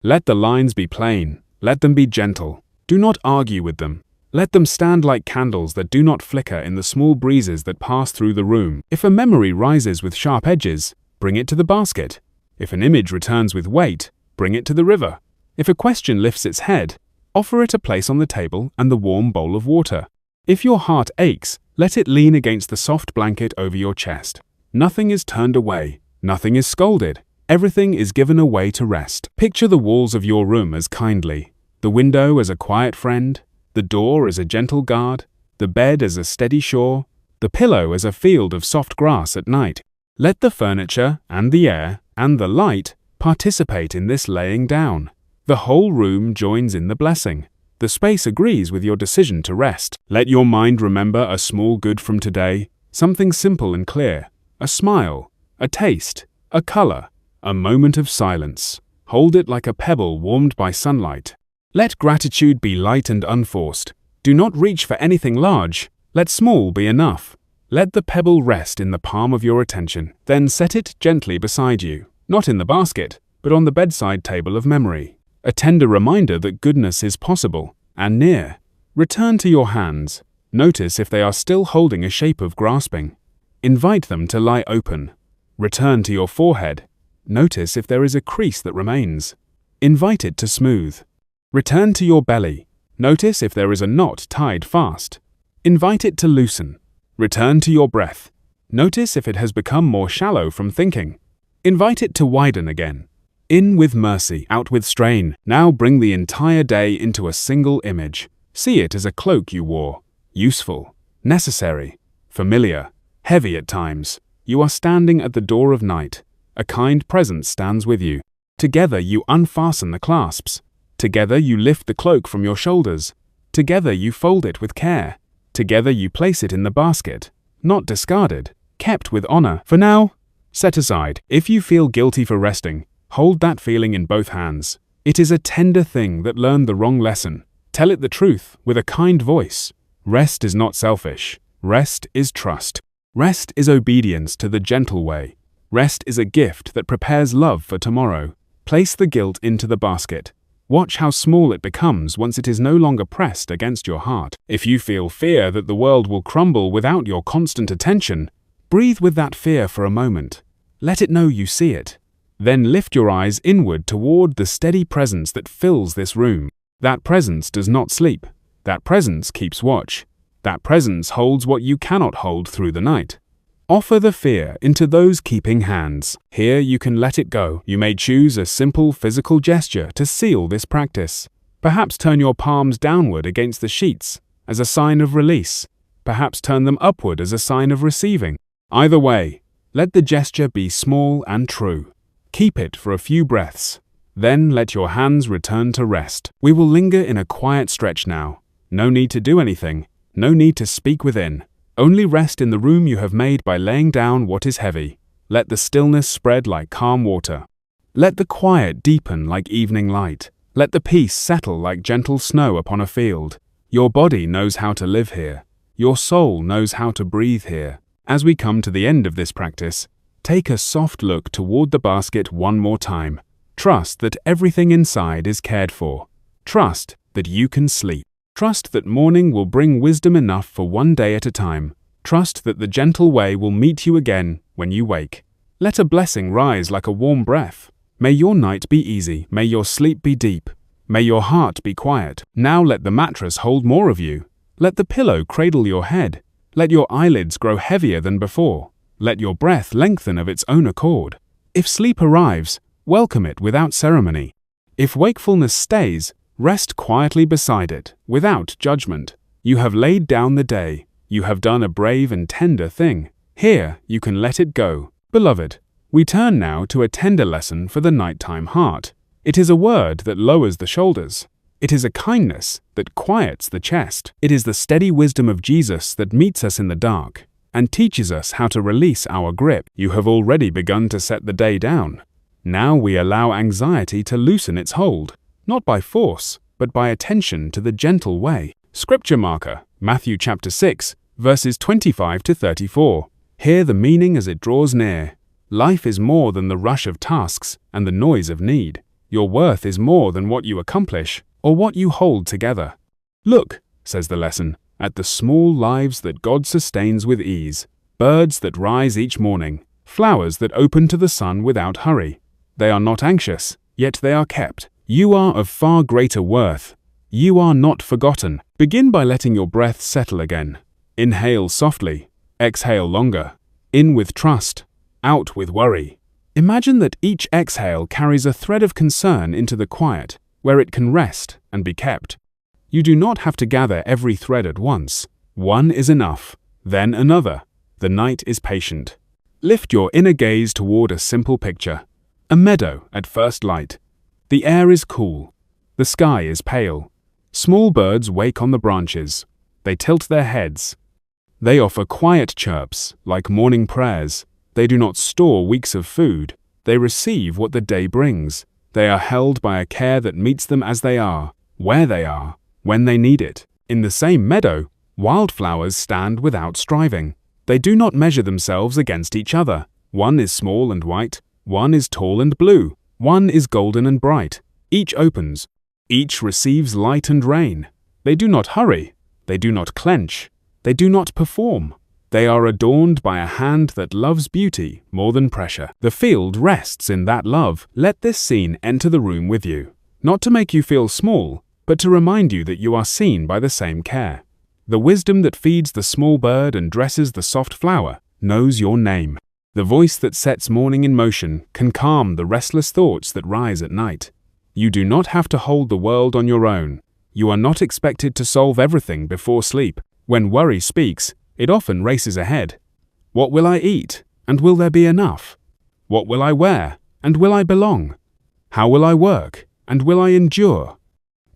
Let the lines be plain. Let them be gentle. Do not argue with them. Let them stand like candles that do not flicker in the small breezes that pass through the room. If a memory rises with sharp edges, bring it to the basket. If an image returns with weight, bring it to the river. If a question lifts its head, offer it a place on the table and the warm bowl of water. If your heart aches, let it lean against the soft blanket over your chest. Nothing is turned away. Nothing is scolded. Everything is given away to rest. Picture the walls of your room as kindly, the window as a quiet friend, the door as a gentle guard, the bed as a steady shore, the pillow as a field of soft grass at night. Let the furniture and the air and the light participate in this laying down. The whole room joins in the blessing. The space agrees with your decision to rest. Let your mind remember a small good from today, something simple and clear, a smile, a taste, a color, a moment of silence. Hold it like a pebble warmed by sunlight. Let gratitude be light and unforced. Do not reach for anything large. Let small be enough. Let the pebble rest in the palm of your attention. Then set it gently beside you, not in the basket, but on the bedside table of memory. A tender reminder that goodness is possible and near. Return to your hands. Notice if they are still holding a shape of grasping. Invite them to lie open. Return to your forehead. Notice if there is a crease that remains. Invite it to smooth. Return to your belly. Notice if there is a knot tied fast. Invite it to loosen. Return to your breath. Notice if it has become more shallow from thinking. Invite it to widen again. In with mercy, out with strain. Now bring the entire day into a single image. See it as a cloak you wore. Useful, necessary, familiar, heavy at times. You are standing at the door of night. A kind presence stands with you. Together you unfasten the clasps. Together you lift the cloak from your shoulders. Together you fold it with care. Together you place it in the basket. Not discarded, kept with honor. For now, set aside. If you feel guilty for resting, hold that feeling in both hands. It is a tender thing that learned the wrong lesson. Tell it the truth with a kind voice. Rest is not selfish. Rest is trust. Rest is obedience to the gentle way. Rest is a gift that prepares love for tomorrow. Place the guilt into the basket. Watch how small it becomes once it is no longer pressed against your heart. If you feel fear that the world will crumble without your constant attention, breathe with that fear for a moment. Let it know you see it. Then lift your eyes inward toward the steady presence that fills this room. That presence does not sleep. That presence keeps watch. That presence holds what you cannot hold through the night. Offer the fear into those keeping hands. Here you can let it go. You may choose a simple physical gesture to seal this practice. Perhaps turn your palms downward against the sheets as a sign of release. Perhaps turn them upward as a sign of receiving. Either way, let the gesture be small and true. Keep it for a few breaths. Then let your hands return to rest. We will linger in a quiet stretch now. No need to do anything. No need to speak within. Only rest in the room you have made by laying down what is heavy. Let the stillness spread like calm water. Let the quiet deepen like evening light. Let the peace settle like gentle snow upon a field. Your body knows how to live here. Your soul knows how to breathe here. As we come to the end of this practice, take a soft look toward the basket one more time. Trust that everything inside is cared for. Trust that you can sleep. Trust that morning will bring wisdom enough for one day at a time. Trust that the gentle way will meet you again when you wake. Let a blessing rise like a warm breath. May your night be easy. May your sleep be deep. May your heart be quiet. Now let the mattress hold more of you. Let the pillow cradle your head. Let your eyelids grow heavier than before. Let your breath lengthen of its own accord. If sleep arrives, welcome it without ceremony. If wakefulness stays, rest quietly beside it, without judgment. You have laid down the day. You have done a brave and tender thing. Here you can let it go. Beloved, we turn now to a tender lesson for the nighttime heart. It is a word that lowers the shoulders. It is a kindness that quiets the chest. It is the steady wisdom of Jesus that meets us in the dark and teaches us how to release our grip. You have already begun to set the day down. Now we allow anxiety to loosen its hold, not by force, but by attention to the gentle way. Scripture marker, Matthew chapter 6, verses 25 to 34. Hear the meaning as it draws near. Life is more than the rush of tasks and the noise of need. Your worth is more than what you accomplish or what you hold together. Look, says the lesson, at the small lives that God sustains with ease. Birds that rise each morning, flowers that open to the sun without hurry. They are not anxious, yet they are kept. You are of far greater worth. You are not forgotten. Begin by letting your breath settle again. Inhale softly, exhale longer. In with trust, out with worry. Imagine that each exhale carries a thread of concern into the quiet, where it can rest and be kept. You do not have to gather every thread at once. One is enough, then another. The night is patient. Lift your inner gaze toward a simple picture. A meadow at first light. The air is cool. The sky is pale. Small birds wake on the branches. They tilt their heads. They offer quiet chirps, like morning prayers. They do not store weeks of food. They receive what the day brings. They are held by a care that meets them as they are, where they are, when they need it. In the same meadow, wildflowers stand without striving. They do not measure themselves against each other. One is small and white. One is tall and blue. One is golden and bright. Each opens. Each receives light and rain. They do not hurry. They do not clench. They do not perform. They are adorned by a hand that loves beauty more than pressure. The field rests in that love. Let this scene enter the room with you, not to make you feel small, but to remind you that you are seen by the same care. The wisdom that feeds the small bird and dresses the soft flower knows your name. The voice that sets morning in motion can calm the restless thoughts that rise at night. You do not have to hold the world on your own. You are not expected to solve everything before sleep. When worry speaks, it often races ahead. What will I eat, and will there be enough? What will I wear, and will I belong? How will I work, and will I endure?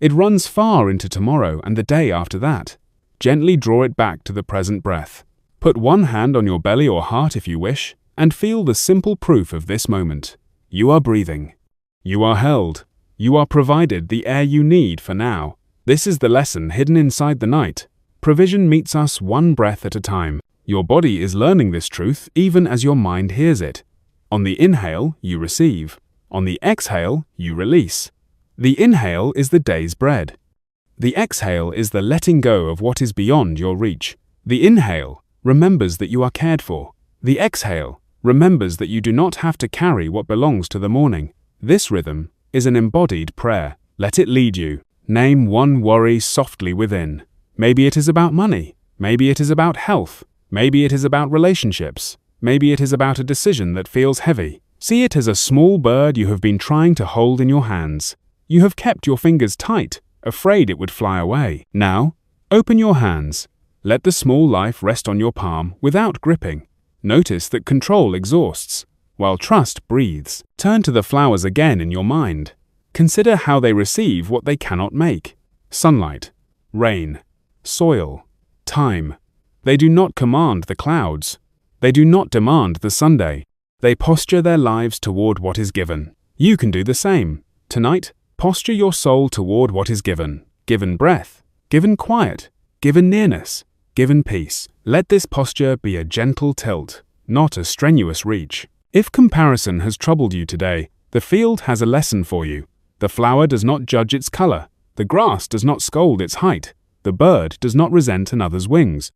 It runs far into tomorrow and the day after that. Gently draw it back to the present breath. Put one hand on your belly or heart if you wish, and feel the simple proof of this moment. You are breathing. You are held. You are provided the air you need for now. This is the lesson hidden inside the night. Provision meets us one breath at a time. Your body is learning this truth even as your mind hears it. On the inhale, you receive. On the exhale, you release. The inhale is the day's bread. The exhale is the letting go of what is beyond your reach. The inhale remembers that you are cared for. The exhale remembers that you do not have to carry what belongs to the morning. This rhythm is an embodied prayer. Let it lead you. Name one worry softly within. Maybe it is about money. Maybe it is about health. Maybe it is about relationships. Maybe it is about a decision that feels heavy. See it as a small bird you have been trying to hold in your hands. You have kept your fingers tight, afraid it would fly away. Now, open your hands. Let the small life rest on your palm without gripping. Notice that control exhausts, while trust breathes. Turn to the flowers again in your mind. Consider how they receive what they cannot make. Sunlight, rain, soil, time. They do not command the clouds. They do not demand the Sunday. They posture their lives toward what is given. You can do the same. Tonight, posture your soul toward what is given. Given breath, given quiet, given nearness, given peace. Let this posture be a gentle tilt, not a strenuous reach. If comparison has troubled you today, the field has a lesson for you. The flower does not judge its color. The grass does not scold its height. The bird does not resent another's wings.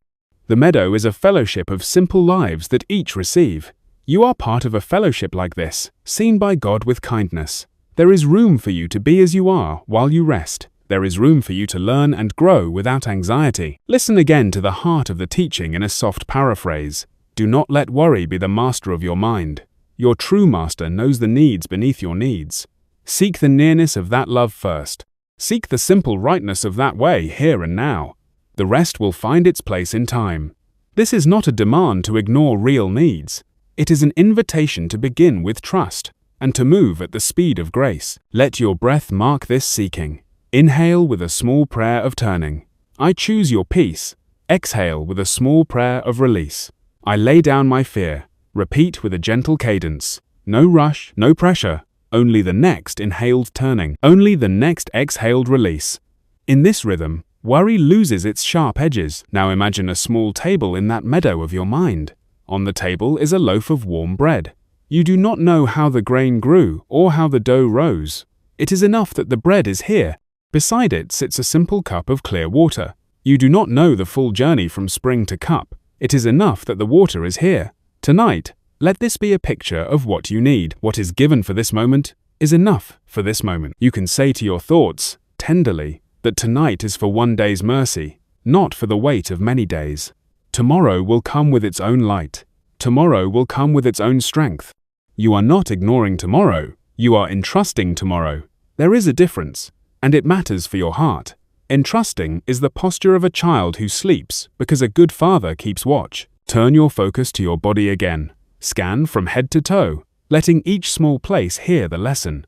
The meadow is a fellowship of simple lives that each receive. You are part of a fellowship like this, seen by God with kindness. There is room for you to be as you are while you rest. There is room for you to learn and grow without anxiety. Listen again to the heart of the teaching in a soft paraphrase. Do not let worry be the master of your mind. Your true master knows the needs beneath your needs. Seek the nearness of that love first. Seek the simple rightness of that way here and now. The rest will find its place in time. This is not a demand to ignore real needs. It is an invitation to begin with trust and to move at the speed of grace. Let your breath mark this seeking. Inhale with a small prayer of turning. I choose your peace. Exhale with a small prayer of release. I lay down my fear. Repeat with a gentle cadence. No rush, no pressure. Only the next inhaled turning. Only the next exhaled release. In this rhythm, worry loses its sharp edges. Now imagine a small table in that meadow of your mind. On the table is a loaf of warm bread. You do not know how the grain grew or how the dough rose. It is enough that the bread is here. Beside it sits a simple cup of clear water. You do not know the full journey from spring to cup. It is enough that the water is here. Tonight, let this be a picture of what you need. What is given for this moment is enough for this moment. You can say to your thoughts, tenderly, that tonight is for one day's mercy, not for the weight of many days. Tomorrow will come with its own light. Tomorrow will come with its own strength. You are not ignoring tomorrow. You are entrusting tomorrow. There is a difference, and it matters for your heart. Entrusting is the posture of a child who sleeps because a good father keeps watch. Turn your focus to your body again. Scan from head to toe, letting each small place hear the lesson.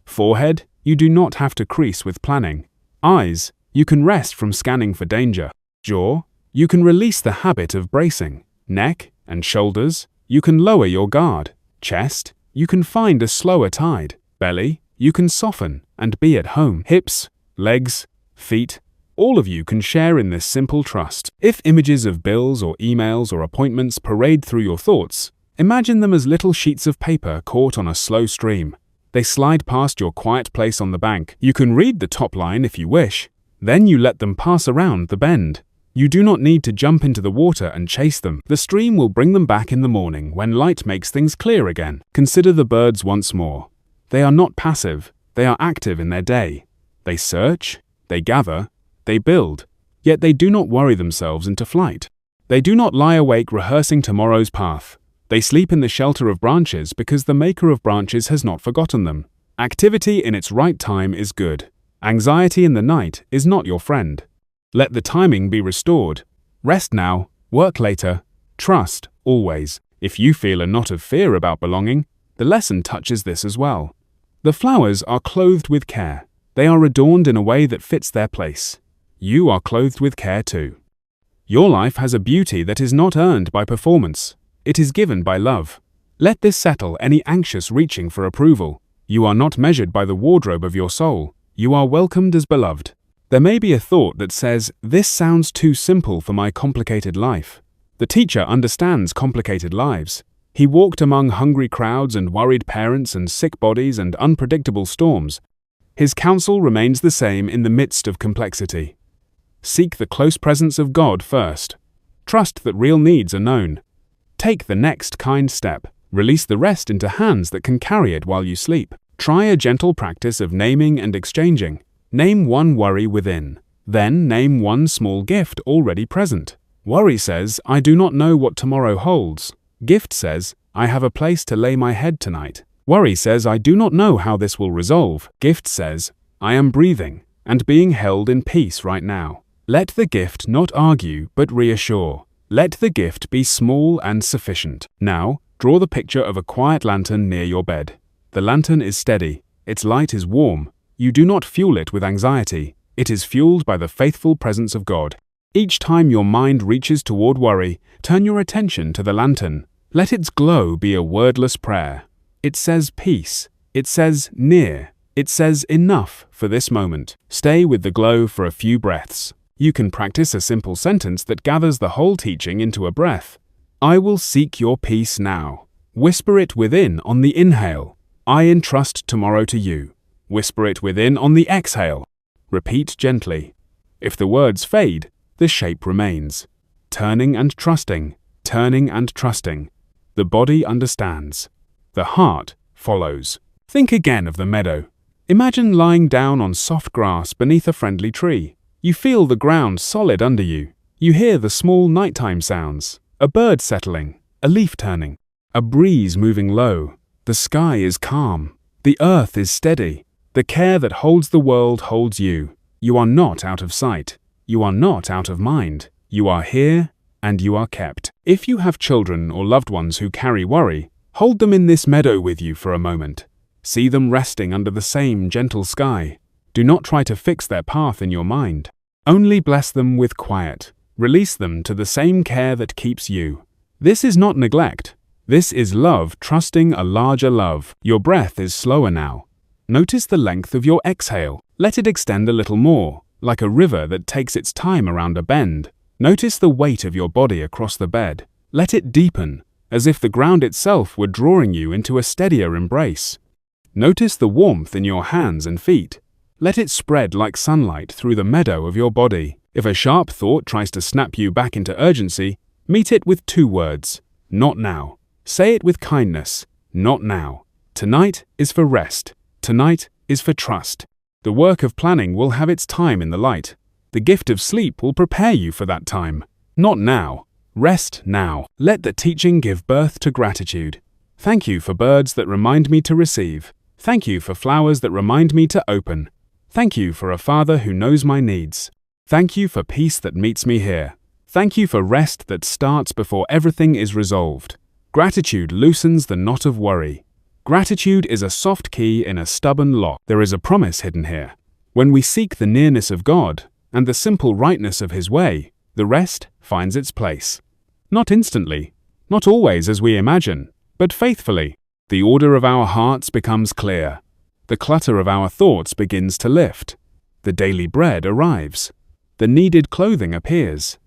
Forehead, you do not have to crease with planning. Eyes, you can rest from scanning for danger. Jaw, you can release the habit of bracing. Neck and shoulders, you can lower your guard. Chest, you can find a slower tide. Belly, you can soften and be at home. Hips, legs, feet, all of you can share in this simple trust. If images of bills or emails or appointments parade through your thoughts, imagine them as little sheets of paper caught on a slow stream. They slide past your quiet place on the bank. You can read the top line if you wish. Then you let them pass around the bend. You do not need to jump into the water and chase them. The stream will bring them back in the morning when light makes things clear again. Consider the birds once more. They are not passive. They are active in their day. They search, they gather, they build, yet they do not worry themselves into flight. They do not lie awake rehearsing tomorrow's path. They sleep in the shelter of branches because the maker of branches has not forgotten them. Activity in its right time is good. Anxiety in the night is not your friend. Let the timing be restored. Rest now, work later, trust always. If you feel a knot of fear about belonging, the lesson touches this as well. The flowers are clothed with care. They are adorned in a way that fits their place. You are clothed with care too. Your life has a beauty that is not earned by performance. It is given by love. Let this settle any anxious reaching for approval. You are not measured by the wardrobe of your soul. You are welcomed as beloved. There may be a thought that says, "This sounds too simple for my complicated life." The teacher understands complicated lives. He walked among hungry crowds and worried parents and sick bodies and unpredictable storms. His counsel remains the same in the midst of complexity. Seek the close presence of God first. Trust that real needs are known. Take the next kind step. Release the rest into hands that can carry it while you sleep. Try a gentle practice of naming and exchanging. Name one worry within. Then name one small gift already present. Worry says, "I do not know what tomorrow holds." Gift says, "I have a place to lay my head tonight." Worry says, "I do not know how this will resolve." Gift says, "I am breathing and being held in peace right now." Let the gift not argue but reassure. Let the gift be small and sufficient. Now, draw the picture of a quiet lantern near your bed. The lantern is steady. Its light is warm. You do not fuel it with anxiety. It is fueled by the faithful presence of God. Each time your mind reaches toward worry, turn your attention to the lantern. Let its glow be a wordless prayer. It says peace. It says near. It says enough for this moment. Stay with the glow for a few breaths. You can practice a simple sentence that gathers the whole teaching into a breath. I will seek your peace now. Whisper it within on the inhale. I entrust tomorrow to you. Whisper it within on the exhale. Repeat gently. If the words fade, the shape remains. Turning and trusting, turning and trusting. The body understands. The heart follows. Think again of the meadow. Imagine lying down on soft grass beneath a friendly tree. You feel the ground solid under you. You hear the small nighttime sounds. A bird settling, a leaf turning, a breeze moving low. The sky is calm. The earth is steady. The care that holds the world holds you. You are not out of sight. You are not out of mind. You are here and you are kept. If you have children or loved ones who carry worry, hold them in this meadow with you for a moment. See them resting under the same gentle sky. Do not try to fix their path in your mind. Only bless them with quiet. Release them to the same care that keeps you. This is not neglect. This is love trusting a larger love. Your breath is slower now. Notice the length of your exhale. Let it extend a little more, like a river that takes its time around a bend. Notice the weight of your body across the bed. Let it deepen, as if the ground itself were drawing you into a steadier embrace. Notice the warmth in your hands and feet. Let it spread like sunlight through the meadow of your body. If a sharp thought tries to snap you back into urgency, meet it with 2 words. Not now. Say it with kindness. Not now. Tonight is for rest. Tonight is for trust. The work of planning will have its time in the light. The gift of sleep will prepare you for that time. Not now. Rest now. Let the teaching give birth to gratitude. Thank you for birds that remind me to receive. Thank you for flowers that remind me to open. Thank you for a Father who knows my needs. Thank you for peace that meets me here. Thank you for rest that starts before everything is resolved. Gratitude loosens the knot of worry. Gratitude is a soft key in a stubborn lock. There is a promise hidden here. When we seek the nearness of God and the simple rightness of His way, the rest finds its place. Not instantly, not always as we imagine, but faithfully. The order of our hearts becomes clear. The clutter of our thoughts begins to lift. The daily bread arrives. The needed clothing appears.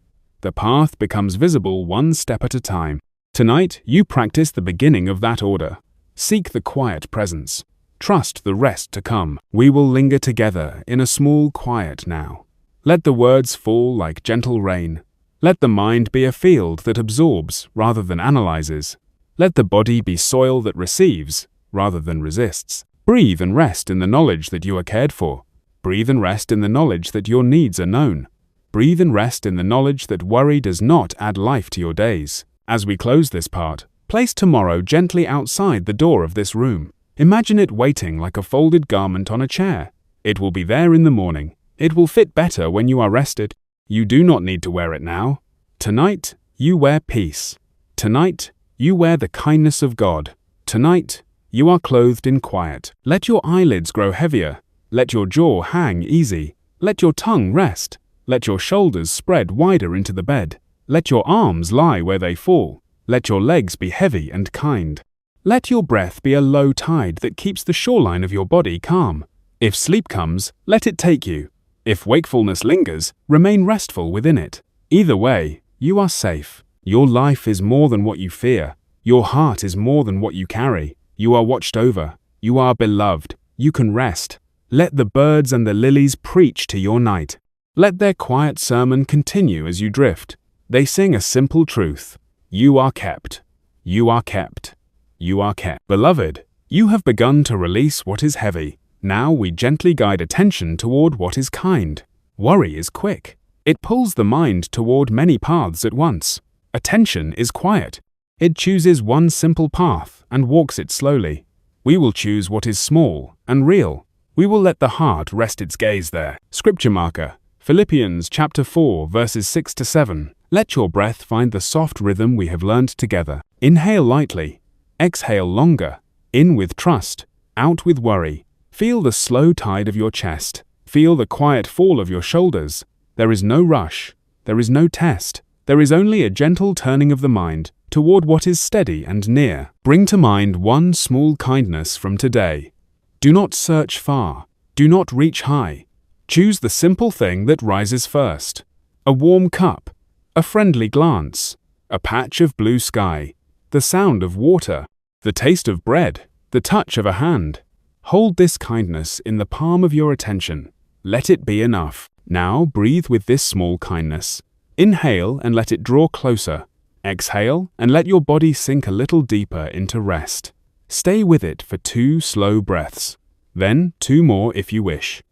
The path becomes visible one step at a time. Tonight, you practice the beginning of that order. Seek the quiet presence. Trust the rest to come. We will linger together in a small quiet now. Let the words fall like gentle rain. Let the mind be a field that absorbs rather than analyzes. Let the body be soil that receives rather than resists. Breathe and rest in the knowledge that you are cared for. Breathe and rest in the knowledge that your needs are known. Breathe and rest in the knowledge that worry does not add life to your days. As we close this part, place tomorrow gently outside the door of this room. Imagine it waiting like a folded garment on a chair. It will be there in the morning. It will fit better when you are rested. You do not need to wear it now. Tonight, you wear peace. Tonight, you wear the kindness of God. Tonight, you are clothed in quiet. Let your eyelids grow heavier. Let your jaw hang easy. Let your tongue rest. Let your shoulders spread wider into the bed. Let your arms lie where they fall. Let your legs be heavy and kind. Let your breath be a low tide that keeps the shoreline of your body calm. If sleep comes, let it take you. If wakefulness lingers, remain restful within it. Either way, you are safe. Your life is more than what you fear. Your heart is more than what you carry. You are watched over. You are beloved. You can rest. Let the birds and the lilies preach to your night. Let their quiet sermon continue as you drift. They sing a simple truth. You are kept. You are kept. You are kept. Beloved, you have begun to release what is heavy. Now we gently guide attention toward what is kind. Worry is quick. It pulls the mind toward many paths at once. Attention is quiet. It chooses one simple path and walks it slowly. We will choose what is small and real. We will let the heart rest its gaze there. Scripture marker, Philippians chapter 4 verses 6 to 7. Let your breath find the soft rhythm we have learned together. Inhale lightly. Exhale longer. In with trust. Out with worry. Feel the slow tide of your chest. Feel the quiet fall of your shoulders. There is no rush. There is no test. There is only a gentle turning of the mind. toward what is steady and near. Bring to mind one small kindness from today. Do not search far. Do not reach high. Choose the simple thing that rises first. A warm cup, a friendly glance, a patch of blue sky, the sound of water, the taste of bread, the touch of a hand. Hold this kindness in the palm of your attention. Let it be enough. Now breathe with this small kindness. Inhale and let it draw closer. Exhale and let your body sink a little deeper into rest. Stay with it for 2 slow breaths. Then 2 more if you wish.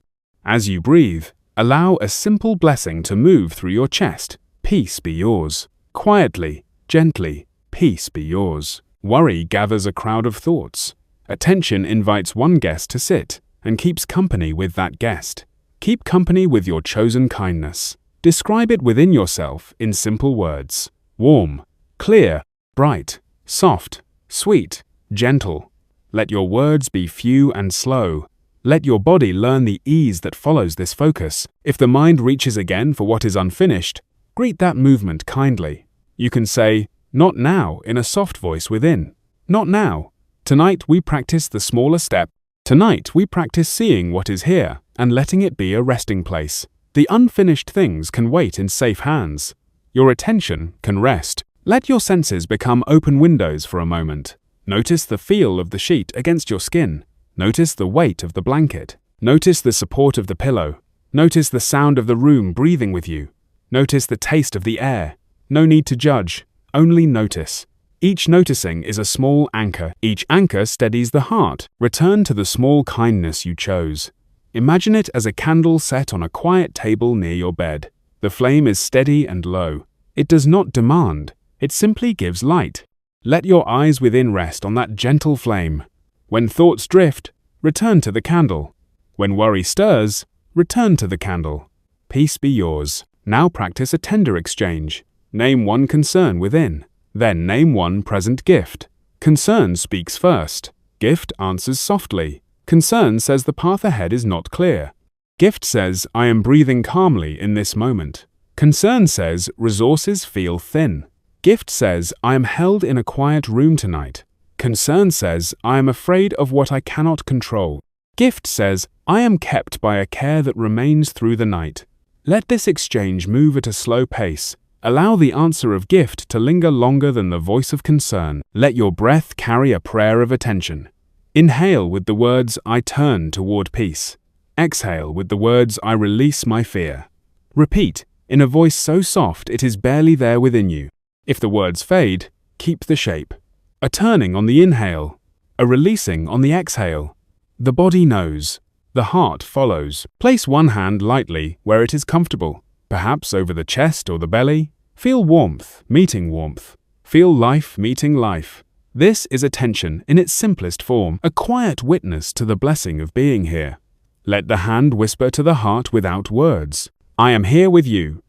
As you breathe, allow a simple blessing to move through your chest. Peace be yours. Quietly, gently, peace be yours. Worry gathers a crowd of thoughts. Attention invites one guest to sit and keeps company with that guest. Keep company with your chosen kindness. Describe it within yourself in simple words. Warm, clear, bright, soft, sweet, gentle. Let your words be few and slow. Let your body learn the ease that follows this focus. If the mind reaches again for what is unfinished, greet that movement kindly. You can say, "Not now," in a soft voice within. Not now. Tonight we practice the smaller step. Tonight we practice seeing what is here and letting it be a resting place. The unfinished things can wait in safe hands. Your attention can rest. Let your senses become open windows for a moment. Notice the feel of the sheet against your skin. Notice the weight of the blanket. Notice the support of the pillow. Notice the sound of the room breathing with you. Notice the taste of the air. No need to judge, only notice. Each noticing is a small anchor. Each anchor steadies the heart. Return to the small kindness you chose. Imagine it as a candle set on a quiet table near your bed. The flame is steady and low. It does not demand. It simply gives light. Let your eyes within rest on that gentle flame. When thoughts drift, return to the candle. When worry stirs, return to the candle. Peace be yours. Now practice a tender exchange. Name one concern within. Then name one present gift. Concern speaks first. Gift answers softly. Concern says the path ahead is not clear. Gift says, I am breathing calmly in this moment. Concern says, resources feel thin. Gift says, I am held in a quiet room tonight. Concern says, I am afraid of what I cannot control. Gift says, I am kept by a care that remains through the night. Let this exchange move at a slow pace. Allow the answer of gift to linger longer than the voice of concern. Let your breath carry a prayer of attention. Inhale with the words, I turn toward peace. Exhale with the words, I release my fear. Repeat, in a voice so soft it is barely there within you. If the words fade, keep the shape. A turning on the inhale, a releasing on the exhale. The body knows. The heart follows. Place one hand lightly where it is comfortable, perhaps over the chest or the belly. Feel warmth meeting warmth. Feel life meeting life. This is attention in its simplest form, a quiet witness to the blessing of being here. Let the hand whisper to the heart without words. I am here with you.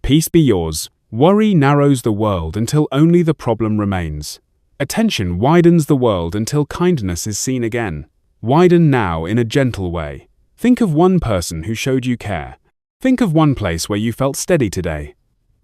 Peace be yours. Worry narrows the world until only the problem remains. Attention widens the world until kindness is seen again. Widen now in a gentle way. Think of one person who showed you care. Think of one place where you felt steady today.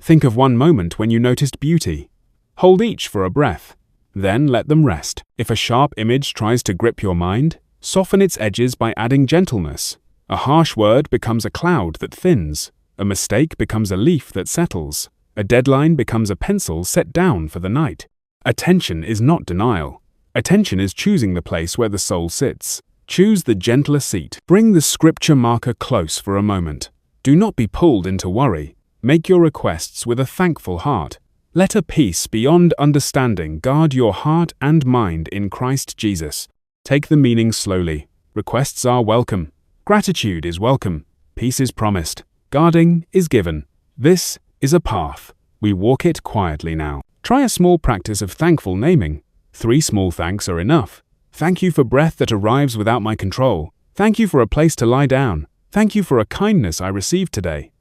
Think of one moment when you noticed beauty. Hold each for a breath. Then let them rest. If a sharp image tries to grip your mind, soften its edges by adding gentleness. A harsh word becomes a cloud that thins. A mistake becomes a leaf that settles. A deadline becomes a pencil set down for the night. Attention is not denial. Attention is choosing the place where the soul sits. Choose the gentler seat. Bring the scripture marker close for a moment. Do not be pulled into worry. Make your requests with a thankful heart. Let a peace beyond understanding guard your heart and mind in Christ Jesus. Take the meaning slowly. Requests are welcome. Gratitude is welcome. Peace is promised. Guarding is given. This is a path. We walk it quietly now. Try a small practice of thankful naming. 3 small thanks are enough. Thank you for breath that arrives without my control. Thank you for a place to lie down. Thank you for a kindness I received today.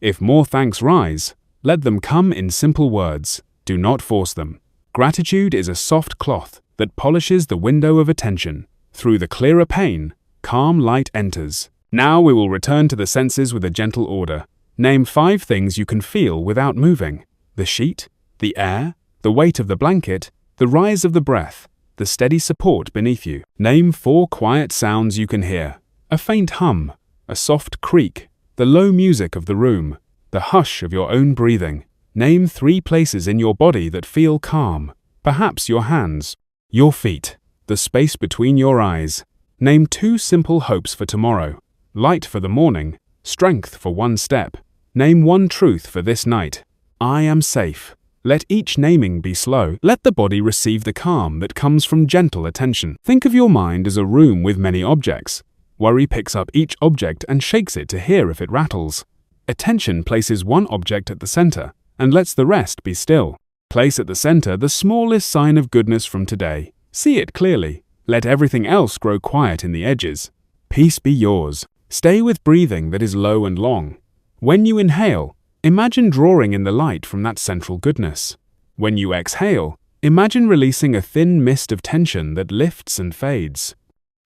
If more thanks rise, let them come in simple words. Do not force them. Gratitude is a soft cloth that polishes the window of attention. Through the clearer pane, calm light enters. Now we will return to the senses with a gentle order. Name 5 things you can feel without moving. The sheet, the air, the weight of the blanket, the rise of the breath, the steady support beneath you. Name 4 quiet sounds you can hear. A faint hum, a soft creak, the low music of the room, the hush of your own breathing. Name 3 places in your body that feel calm. Perhaps your hands, your feet, the space between your eyes. Name 2 simple hopes for tomorrow. Light for the morning, strength for one step. Name 1 truth for this night. I am safe. Let each naming be slow. Let the body receive the calm that comes from gentle attention. Think of your mind as a room with many objects. Worry picks up each object and shakes it to hear if it rattles. Attention places one object at the center and lets the rest be still. Place at the center the smallest sign of goodness from today. See it clearly. Let everything else grow quiet in the edges. Peace be yours. Stay with breathing that is low and long. When you inhale, imagine drawing in the light from that central goodness. When you exhale, imagine releasing a thin mist of tension that lifts and fades.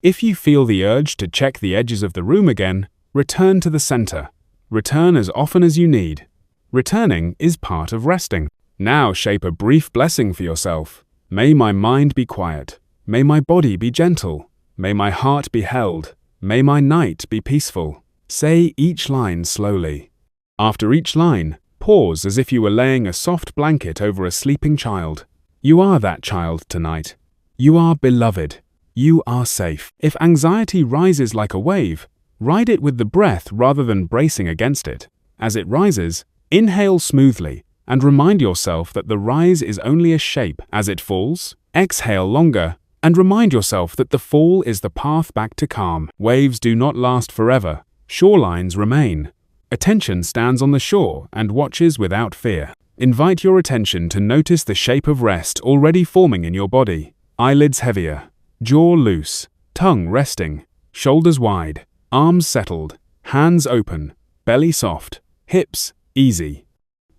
If you feel the urge to check the edges of the room again, return to the center. Return as often as you need. Returning is part of resting. Now shape a brief blessing for yourself. May my mind be quiet. May my body be gentle. May my heart be held. May my night be peaceful. Say each line slowly. After each line, pause as if you were laying a soft blanket over a sleeping child. You are that child tonight. You are beloved. You are safe. If anxiety rises like a wave, ride it with the breath rather than bracing against it. As it rises, inhale smoothly and remind yourself that the rise is only a shape. As it falls, exhale longer and remind yourself that the fall is the path back to calm. Waves do not last forever. Shorelines remain. Attention stands on the shore and watches without fear. Invite your attention to notice the shape of rest already forming in your body. Eyelids heavier, jaw loose, tongue resting, shoulders wide, arms settled, hands open, belly soft, hips easy.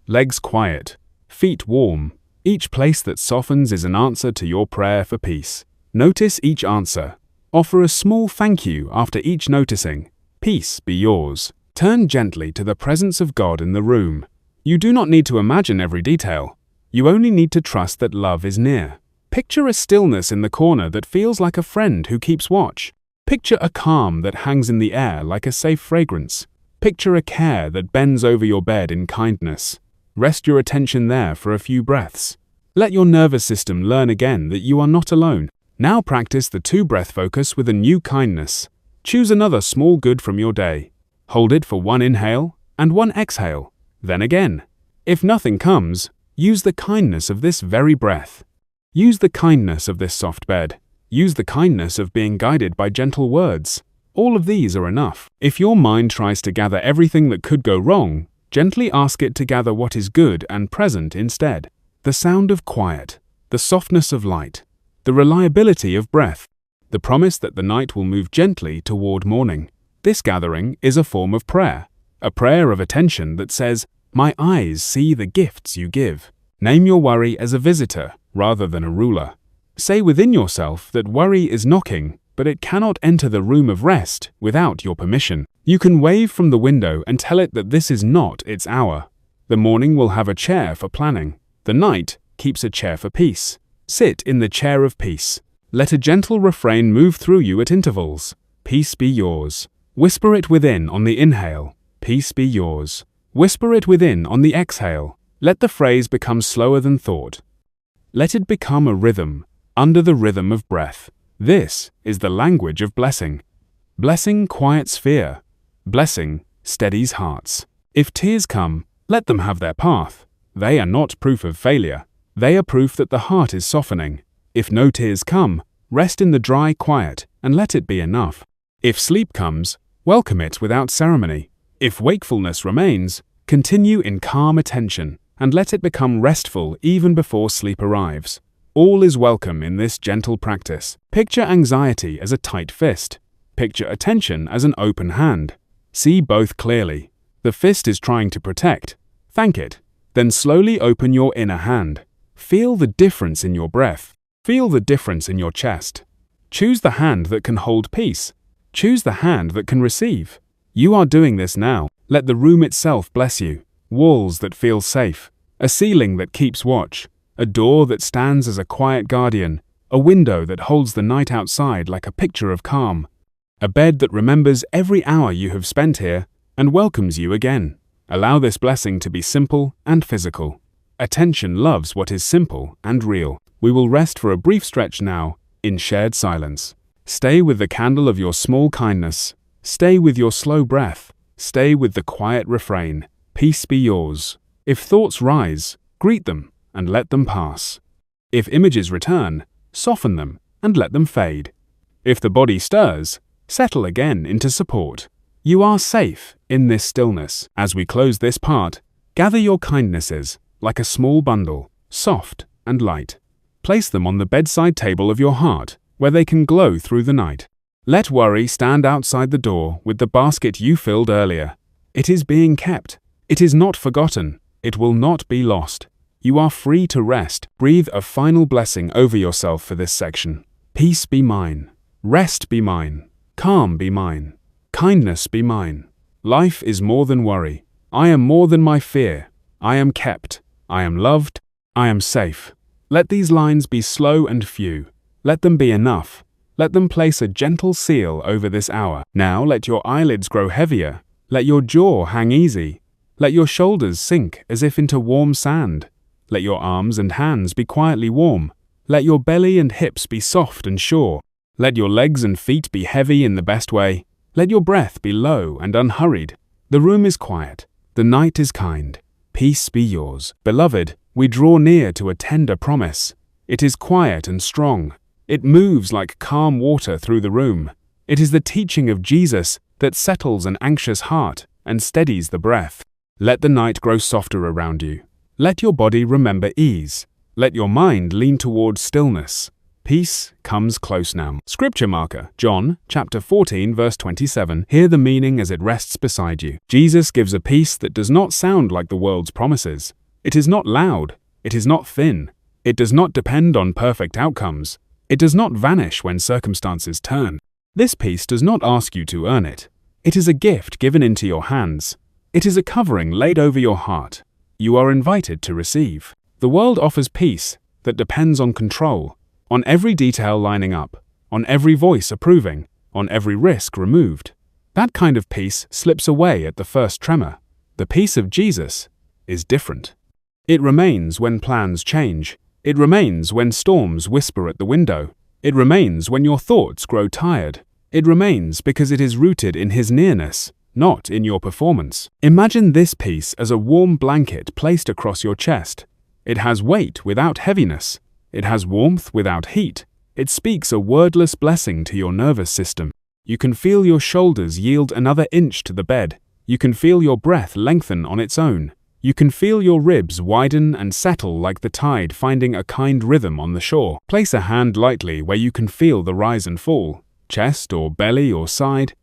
Legs quiet, feet warm. Each place that softens is an answer to your prayer for peace. Notice each answer. Offer a small thank you after each noticing. Peace be yours. Turn gently to the presence of God in the room. You do not need to imagine every detail. You only need to trust that love is near. Picture a stillness in the corner that feels like a friend who keeps watch. Picture a calm that hangs in the air like a safe fragrance. Picture a care that bends over your bed in kindness. Rest your attention there for a few breaths. Let your nervous system learn again that you are not alone. Now practice the 2-breath focus with a new kindness. Choose another small good from your day. Hold it for 1 inhale and 1 exhale. Then again. If nothing comes, use the kindness of this very breath. Use the kindness of this soft bed. Use the kindness of being guided by gentle words. All of these are enough. If your mind tries to gather everything that could go wrong, gently ask it to gather what is good and present instead. The sound of quiet, the softness of light, the reliability of breath, the promise that the night will move gently toward morning. This gathering is a form of prayer, a prayer of attention that says, "My eyes see the gifts you give." Name your worry as a visitor rather than a ruler. Say within yourself that worry is knocking, but it cannot enter the room of rest without your permission. You can wave from the window and tell it that this is not its hour. The morning will have a chair for planning. The night keeps a chair for peace. Sit in the chair of peace. Let a gentle refrain move through you at intervals. Peace be yours. Whisper it within on the inhale. Peace be yours. Whisper it within on the exhale. Let the phrase become slower than thought. Let it become a rhythm, under the rhythm of breath. This is the language of blessing. Blessing quiets fear. Blessing steadies hearts. If tears come, let them have their path. They are not proof of failure. They are proof that the heart is softening. If no tears come, rest in the dry quiet and let it be enough. If sleep comes, welcome it without ceremony. If wakefulness remains, continue in calm attention and let it become restful even before sleep arrives. All is welcome in this gentle practice. Picture anxiety as a tight fist. Picture attention as an open hand. See both clearly. The fist is trying to protect. Thank it. Then slowly open your inner hand. Feel the difference in your breath. Feel the difference in your chest. Choose the hand that can hold peace. Choose the hand that can receive. You are doing this now. Let the room itself bless you. Walls that feel safe. A ceiling that keeps watch. a door that stands as a quiet guardian, a window that holds the night outside like a picture of calm, a bed that remembers every hour you have spent here and welcomes you again. Allow this blessing to be simple and physical. Attention loves what is simple and real. We will rest for a brief stretch now, in shared silence. Stay with the candle of your small kindness. Stay with your slow breath. Stay with the quiet refrain. Peace be yours. If thoughts rise, greet them and let them pass. If images return, soften them and let them fade. If the body stirs, settle again into support. You are safe in this stillness. As we close this part, gather your kindnesses like a small bundle, soft and light. Place them on the bedside table of your heart, where they can glow through the night. Let worry stand outside the door with the basket you filled earlier. It is being kept. It is not forgotten. It will not be lost. You are free to rest. Breathe a final blessing over yourself for this section. Peace be mine. Rest be mine. Calm be mine. Kindness be mine. Life is more than worry. I am more than my fear. I am kept. I am loved. I am safe. Let these lines be slow and few. Let them be enough. Let them place a gentle seal over this hour. Now let your eyelids grow heavier. Let your jaw hang easy. Let your shoulders sink as if into warm sand. Let your arms and hands be quietly warm. Let your belly and hips be soft and sure. Let your legs and feet be heavy in the best way. Let your breath be low and unhurried. The room is quiet. The night is kind. Peace be yours. Beloved, we draw near to a tender promise. It is quiet and strong. It moves like calm water through the room. It is the teaching of Jesus that settles an anxious heart and steadies the breath. Let the night grow softer around you. Let your body remember ease. Let your mind lean towards stillness. Peace comes close now. Scripture marker, John chapter 14 verse 27. Hear the meaning as it rests beside you. Jesus gives a peace that does not sound like the world's promises. It is not loud. It is not thin. It does not depend on perfect outcomes. It does not vanish when circumstances turn. This peace does not ask you to earn it. It is a gift given into your hands. It is a covering laid over your heart. You are invited to receive. The world offers peace that depends on control, on every detail lining up, on every voice approving, on every risk removed. That kind of peace slips away at the first tremor. The peace of Jesus is different. It remains when plans change. It remains when storms whisper at the window. It remains when your thoughts grow tired. It remains because it is rooted in His nearness, not in your performance. Imagine this peace as a warm blanket placed across your chest. It has weight without heaviness. It has warmth without heat. It speaks a wordless blessing to your nervous system. You can feel your shoulders yield another inch to the bed. You can feel your breath lengthen on its own. You can feel your ribs widen and settle like the tide finding a kind rhythm on the shore. Place a hand lightly where you can feel the rise and fall, chest or belly or side.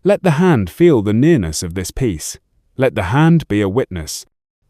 Let the hand feel the nearness of this peace. Let the hand be a witness.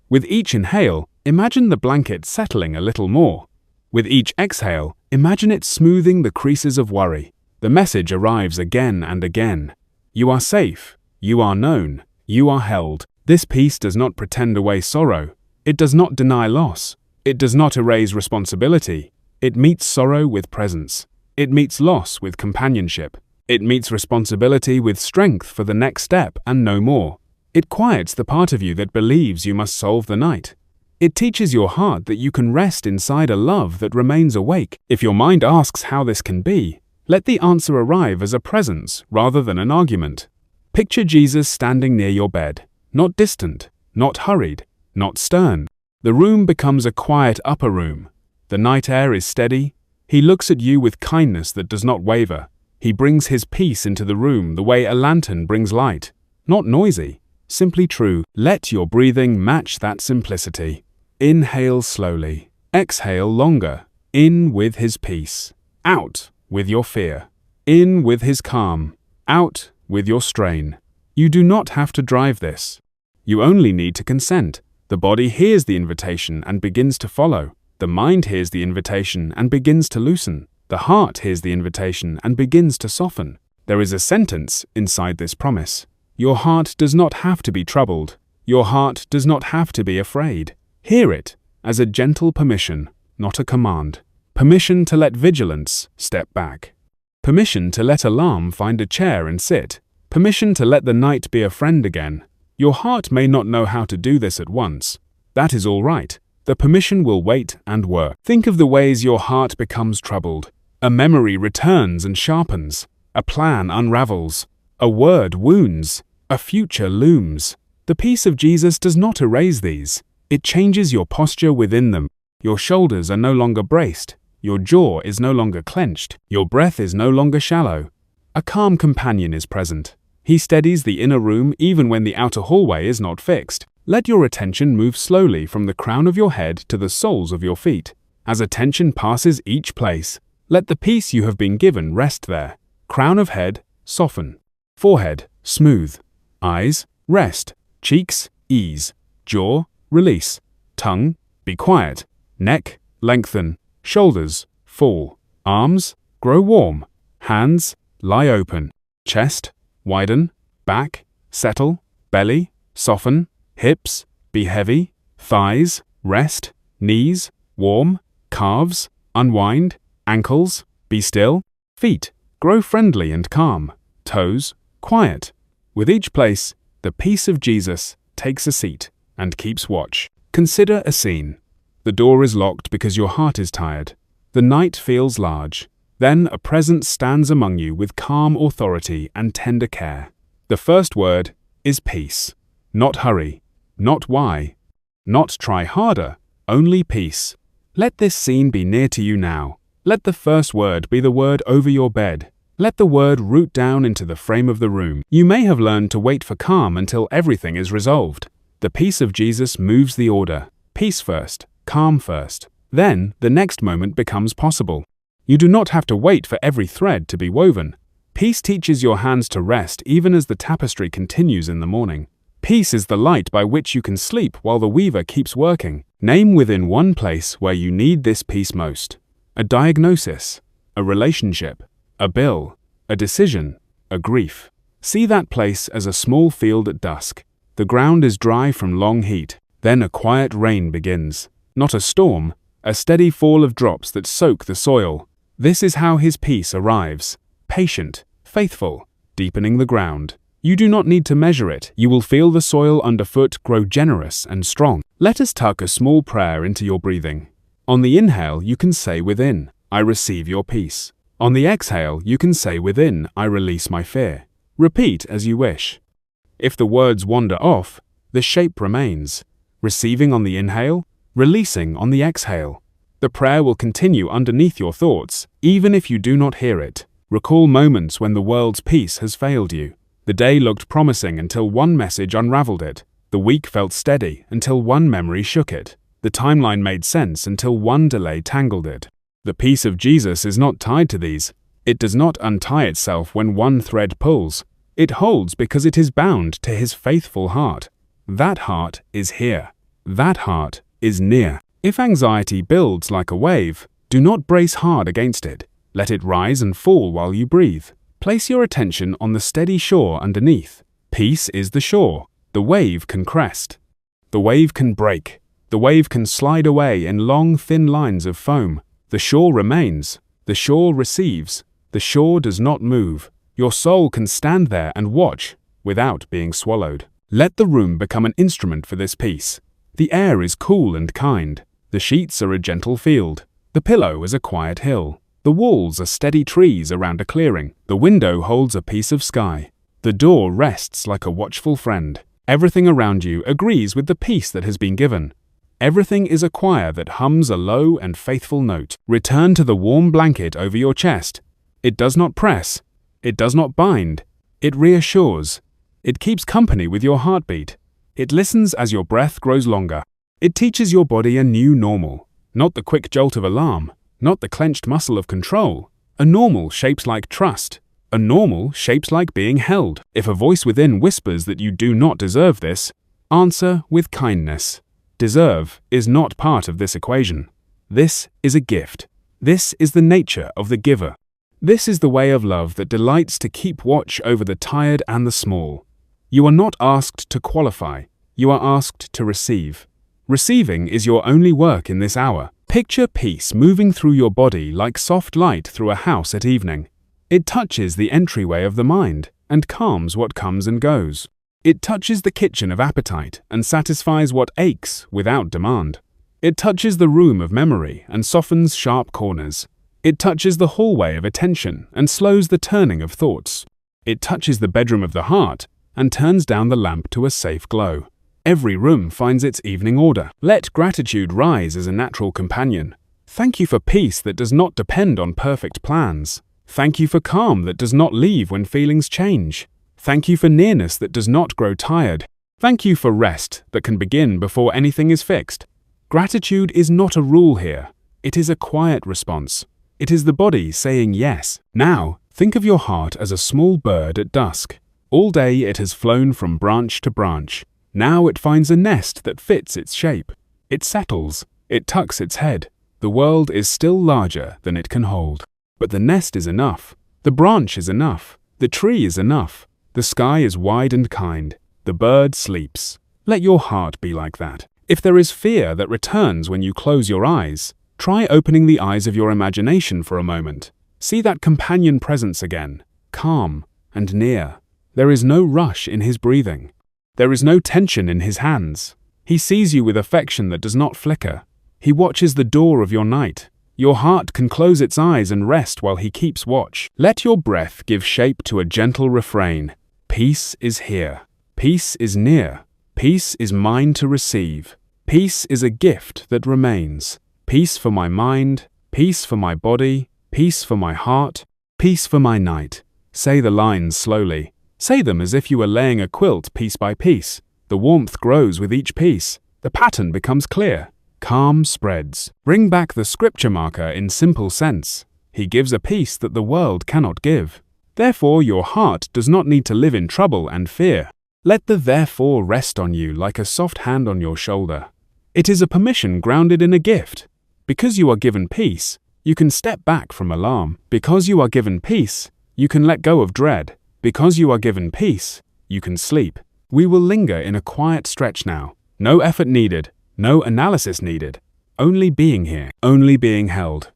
With each inhale, imagine the blanket settling a little more. With each exhale, imagine it smoothing the creases of worry. The message arrives again and again. You are safe. You are known. You are held. This peace does not pretend away sorrow. It does not deny loss. It does not erase responsibility. It meets sorrow with presence. It meets loss with companionship. It meets responsibility with strength for the next step and no more. It quiets the part of you that believes you must solve the night. It teaches your heart that you can rest inside a love that remains awake. If your mind asks how this can be, let the answer arrive as a presence rather than an argument. Picture Jesus standing near your bed, not distant, not hurried, not stern. The room becomes a quiet upper room. The night air is steady. He looks at you with kindness that does not waver. He brings His peace into the room the way a lantern brings light. Not noisy, simply true. Let your breathing match that simplicity. Inhale slowly. Exhale longer. In with His peace. Out with your fear. In with His calm. Out with your strain. You do not have to drive this. You only need to consent. The body hears the invitation and begins to follow. The mind hears the invitation and begins to loosen. The heart hears the invitation and begins to soften. There is a sentence inside this promise. Your heart does not have to be troubled. Your heart does not have to be afraid. Hear it as a gentle permission. not a command. Permission to let vigilance step back. Permission to let alarm find a chair and sit. Permission to let the night be a friend again. Your heart may not know how to do this at once. That is all right. The permission will wait and work. Think of the ways your heart becomes troubled. A memory returns and sharpens. A plan unravels. A word wounds. A future looms. The peace of Jesus does not erase these. It changes your posture within them. Your shoulders are no longer braced. Your jaw is no longer clenched. Your breath is no longer shallow. A calm companion is present. He steadies the inner room even when the outer hallway is not fixed. Let your attention move slowly from the crown of your head to the soles of your feet. As attention passes each place, let the peace you have been given rest there. Crown of head, soften. Forehead, smooth. Eyes, rest. Cheeks, ease. Jaw, release. Tongue, be quiet. Neck, lengthen. Shoulders, fall. Arms, grow warm. Hands, lie open. Chest, widen. Back, settle. Belly, soften. Hips, be heavy. Thighs, rest. Knees, warm. Calves, unwind. Ankles, be still. Feet, grow friendly and calm. Toes, quiet. With each place, the peace of Jesus takes a seat and keeps watch. Consider a scene. The door is locked because your heart is tired. The night feels large. Then a presence stands among you with calm authority and tender care. The first word is peace. Not hurry. Not why. Not try harder. Only peace. Let this scene be near to you now. Let the first word be the word over your bed. Let the word root down into the frame of the room. You may have learned to wait for calm until everything is resolved. The peace of Jesus moves the order. Peace first. Calm first. Then, the next moment becomes possible. You do not have to wait for every thread to be woven. Peace teaches your hands to rest even as the tapestry continues in the morning. Peace is the light by which you can sleep while the weaver keeps working. Name within one place where you need this peace most. A diagnosis, a relationship, a bill, a decision, a grief. See that place as a small field at dusk. The ground is dry from long heat. Then a quiet rain begins. Not a storm, a steady fall of drops that soak the soil. This is how his peace arrives. Patient, faithful, deepening the ground. You do not need to measure it. You will feel the soil underfoot grow generous and strong. Let us tuck a small prayer into your breathing. On the inhale, you can say within, I receive your peace. On the exhale, you can say within, I release my fear. Repeat as you wish. If the words wander off, the shape remains. Receiving on the inhale, releasing on the exhale. The prayer will continue underneath your thoughts, even if you do not hear it. Recall moments when the world's peace has failed you. The day looked promising until one message unraveled it. The week felt steady until one memory shook it. The timeline made sense until one delay tangled it. The peace of Jesus is not tied to these. It does not untie itself when one thread pulls. It holds because it is bound to his faithful heart. That heart is here. That heart is near. If anxiety builds like a wave, do not brace hard against it. Let it rise and fall while you breathe. Place your attention on the steady shore underneath. Peace is the shore. The wave can crest. The wave can break. The wave can slide away in long, thin lines of foam. The shore remains. The shore receives. The shore does not move. Your soul can stand there and watch without being swallowed. Let the room become an instrument for this peace. The air is cool and kind. The sheets are a gentle field. The pillow is a quiet hill. The walls are steady trees around a clearing. The window holds a piece of sky. The door rests like a watchful friend. Everything around you agrees with the peace that has been given. Everything is a choir that hums a low and faithful note. Return to the warm blanket over your chest. It does not press. It does not bind. It reassures. It keeps company with your heartbeat. It listens as your breath grows longer. It teaches your body a new normal. Not the quick jolt of alarm. Not the clenched muscle of control. A normal shaped like trust. A normal shaped like being held. If a voice within whispers that you do not deserve this, answer with kindness. Deserve is not part of this equation. This is a gift. This is the nature of the giver. This is the way of love that delights to keep watch over the tired and the small. You are not asked to qualify. You are asked to receive. Receiving is your only work in this hour. Picture peace moving through your body like soft light through a house at evening. It touches the entryway of the mind and calms what comes and goes. It touches the kitchen of appetite and satisfies what aches without demand. It touches the room of memory and softens sharp corners. It touches the hallway of attention and slows the turning of thoughts. It touches the bedroom of the heart and turns down the lamp to a safe glow. Every room finds its evening order. Let gratitude rise as a natural companion. Thank you for peace that does not depend on perfect plans. Thank you for calm that does not leave when feelings change. Thank you for nearness that does not grow tired. Thank you for rest that can begin before anything is fixed. Gratitude is not a rule here. It is a quiet response. It is the body saying yes. Now, think of your heart as a small bird at dusk. All day it has flown from branch to branch. Now it finds a nest that fits its shape. It settles. It tucks its head. The world is still larger than it can hold. But the nest is enough. The branch is enough. The tree is enough. The sky is wide and kind. The bird sleeps. Let your heart be like that. If there is fear that returns when you close your eyes, try opening the eyes of your imagination for a moment. See that companion presence again, calm and near. There is no rush in his breathing. There is no tension in his hands. He sees you with affection that does not flicker. He watches the door of your night. Your heart can close its eyes and rest while he keeps watch. Let your breath give shape to a gentle refrain. Peace is here. Peace is near. Peace is mine to receive. Peace is a gift that remains. Peace for my mind. Peace for my body. Peace for my heart. Peace for my night. Say the lines slowly. Say them as if you were laying a quilt piece by piece. The warmth grows with each piece. The pattern becomes clear. Calm spreads. Bring back the scripture marker in simple sense. He gives a peace that the world cannot give. Therefore, your heart does not need to live in trouble and fear. Let the therefore rest on you like a soft hand on your shoulder. It is a permission grounded in a gift. Because you are given peace, you can step back from alarm. Because you are given peace, you can let go of dread. Because you are given peace, you can sleep. We will linger in a quiet stretch now. No effort needed, no analysis needed. Only being here, only being held.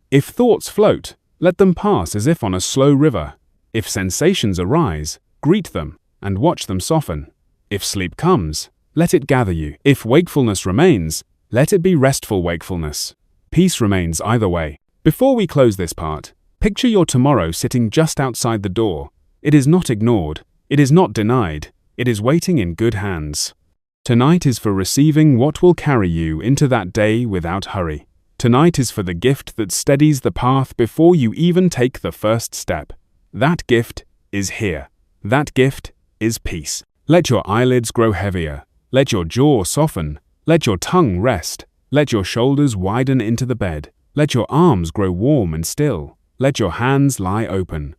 If thoughts float, let them pass as if on a slow river. If sensations arise, greet them and watch them soften. If sleep comes, let it gather you. If wakefulness remains, let it be restful wakefulness. Peace remains either way. Before we close this part, picture your tomorrow sitting just outside the door. It is not ignored. It is not denied. It is waiting in good hands. Tonight is for receiving what will carry you into that day without hurry. Tonight is for the gift that steadies the path before you even take the first step. That gift is here. That gift is peace. Let your eyelids grow heavier. Let your jaw soften. Let your tongue rest. Let your shoulders widen into the bed. Let your arms grow warm and still. Let your hands lie open.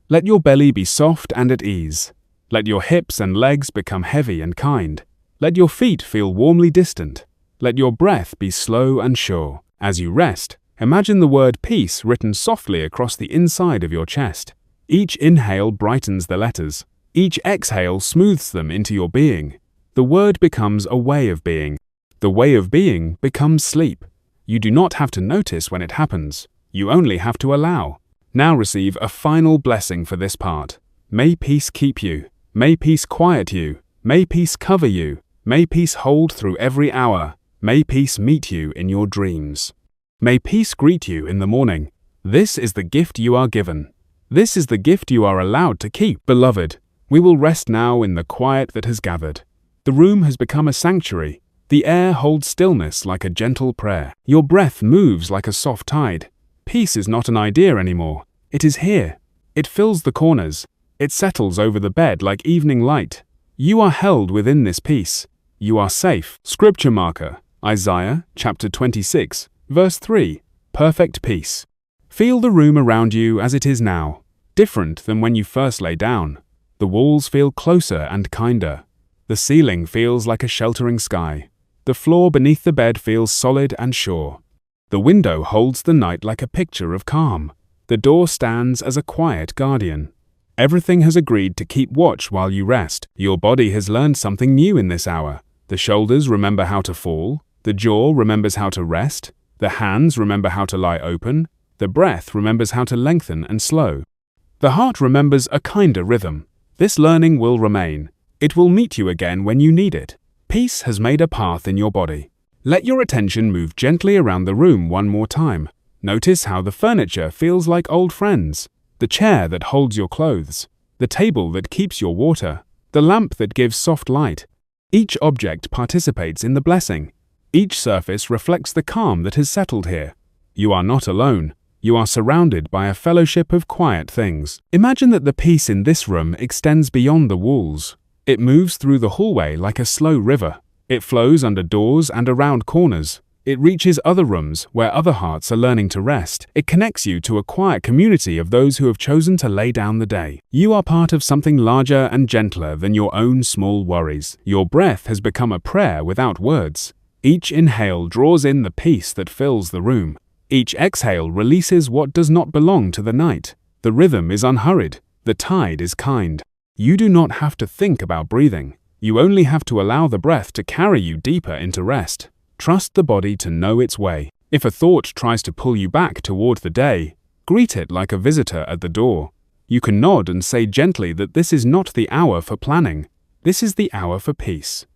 Let your belly be soft and at ease. Let your hips and legs become heavy and kind. Let your feet feel warmly distant. Let your breath be slow and sure. As you rest, imagine the word peace written softly across the inside of your chest. Each inhale brightens the letters. Each exhale smooths them into your being. The word becomes a way of being. The way of being becomes sleep. You do not have to notice when it happens. You only have to allow. Now receive a final blessing for this part. May peace keep you. May peace quiet you. May peace cover you. May peace hold through every hour. May peace meet you in your dreams. May peace greet you in the morning. This is the gift you are given. This is the gift you are allowed to keep. Beloved, we will rest now in the quiet that has gathered. The room has become a sanctuary. The air holds stillness like a gentle prayer. Your breath moves like a soft tide. Peace is not an idea anymore. It is here. It fills the corners. It settles over the bed like evening light. You are held within this peace. You are safe. Scripture marker, Isaiah chapter 26, verse 3. Perfect peace. Feel the room around you as it is now, different than when you first lay down. The walls feel closer and kinder. The ceiling feels like a sheltering sky. The floor beneath the bed feels solid and sure. The window holds the night like a picture of calm. The door stands as a quiet guardian. Everything has agreed to keep watch while you rest. Your body has learned something new in this hour. The shoulders remember how to fall. The jaw remembers how to rest. The hands remember how to lie open. The breath remembers how to lengthen and slow. The heart remembers a kinder rhythm. This learning will remain. It will meet you again when you need it. Peace has made a path in your body. Let your attention move gently around the room one more time. Notice how the furniture feels like old friends. The chair that holds your clothes. The table that keeps your water. The lamp that gives soft light. Each object participates in the blessing. Each surface reflects the calm that has settled here. You are not alone. You are surrounded by a fellowship of quiet things. Imagine that the peace in this room extends beyond the walls. It moves through the hallway like a slow river. It flows under doors and around corners. It reaches other rooms where other hearts are learning to rest. It connects you to a quiet community of those who have chosen to lay down the day. You are part of something larger and gentler than your own small worries. Your breath has become a prayer without words. Each inhale draws in the peace that fills the room. Each exhale releases what does not belong to the night. The rhythm is unhurried. The tide is kind. You do not have to think about breathing. You only have to allow the breath to carry you deeper into rest. Trust the body to know its way. If a thought tries to pull you back toward the day, greet it like a visitor at the door. You can nod and say gently that this is not the hour for planning. This is the hour for peace.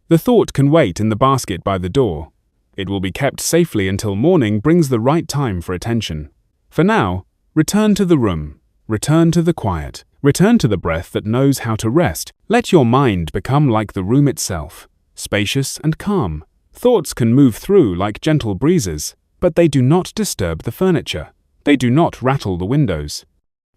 The thought can wait in the basket by the door. It will be kept safely until morning brings the right time for attention. For now, return to the room. Return to the quiet. Return to the breath that knows how to rest. Let your mind become like the room itself, spacious and calm. Thoughts can move through like gentle breezes, but they do not disturb the furniture. They do not rattle the windows.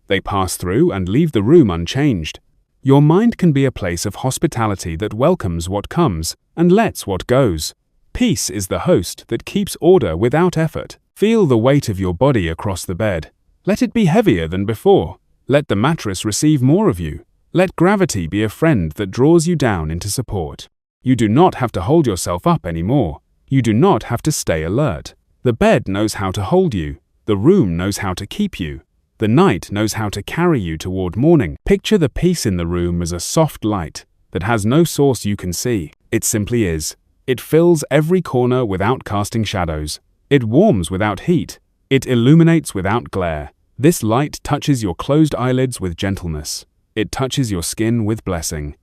They pass through and leave the room unchanged. Your mind can be a place of hospitality that welcomes what comes and lets what goes. Peace is the host that keeps order without effort. Feel the weight of your body across the bed. Let it be heavier than before. Let the mattress receive more of you. Let gravity be a friend that draws you down into support. You do not have to hold yourself up anymore. You do not have to stay alert. The bed knows how to hold you. The room knows how to keep you. The night knows how to carry you toward morning. Picture the peace in the room as a soft light that has no source you can see. It simply is. It fills every corner without casting shadows. It warms without heat. It illuminates without glare. This light touches your closed eyelids with gentleness. It touches your skin with blessing.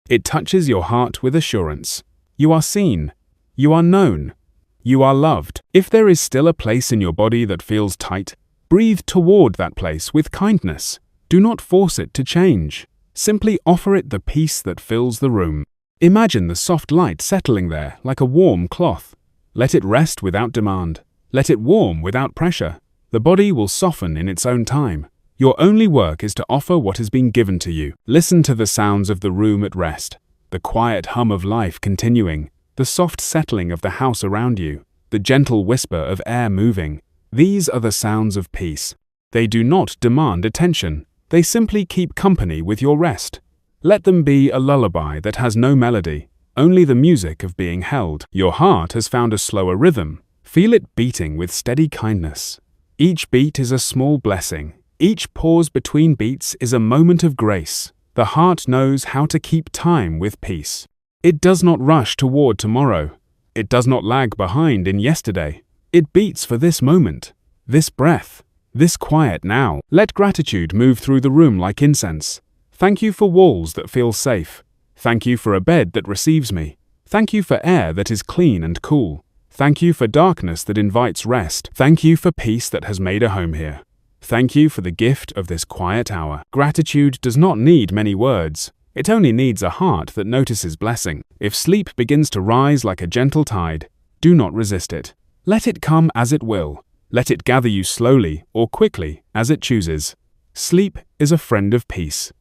It touches your heart with assurance. You are seen. You are known. You are loved. If there is still a place in your body that feels tight, breathe toward that place with kindness. Do not force it to change. Simply offer it the peace that fills the room. Imagine the soft light settling there like a warm cloth. Let it rest without demand. Let it warm without pressure. The body will soften in its own time. Your only work is to offer what has been given to you. Listen to the sounds of the room at rest, the quiet hum of life continuing, the soft settling of the house around you, the gentle whisper of air moving. These are the sounds of peace. They do not demand attention. They simply keep company with your rest. Let them be a lullaby that has no melody, only the music of being held. Your heart has found a slower rhythm. Feel it beating with steady kindness. Each beat is a small blessing. Each pause between beats is a moment of grace. The heart knows how to keep time with peace. It does not rush toward tomorrow. It does not lag behind in yesterday. It beats for this moment, this breath, this quiet now. Let gratitude move through the room like incense. Thank you for walls that feel safe. Thank you for a bed that receives me. Thank you for air that is clean and cool. Thank you for darkness that invites rest. Thank you for peace that has made a home here. Thank you for the gift of this quiet hour. Gratitude does not need many words. It only needs a heart that notices blessing. If sleep begins to rise like a gentle tide, do not resist it. Let it come as it will. Let it gather you slowly or quickly as it chooses. Sleep is a friend of peace.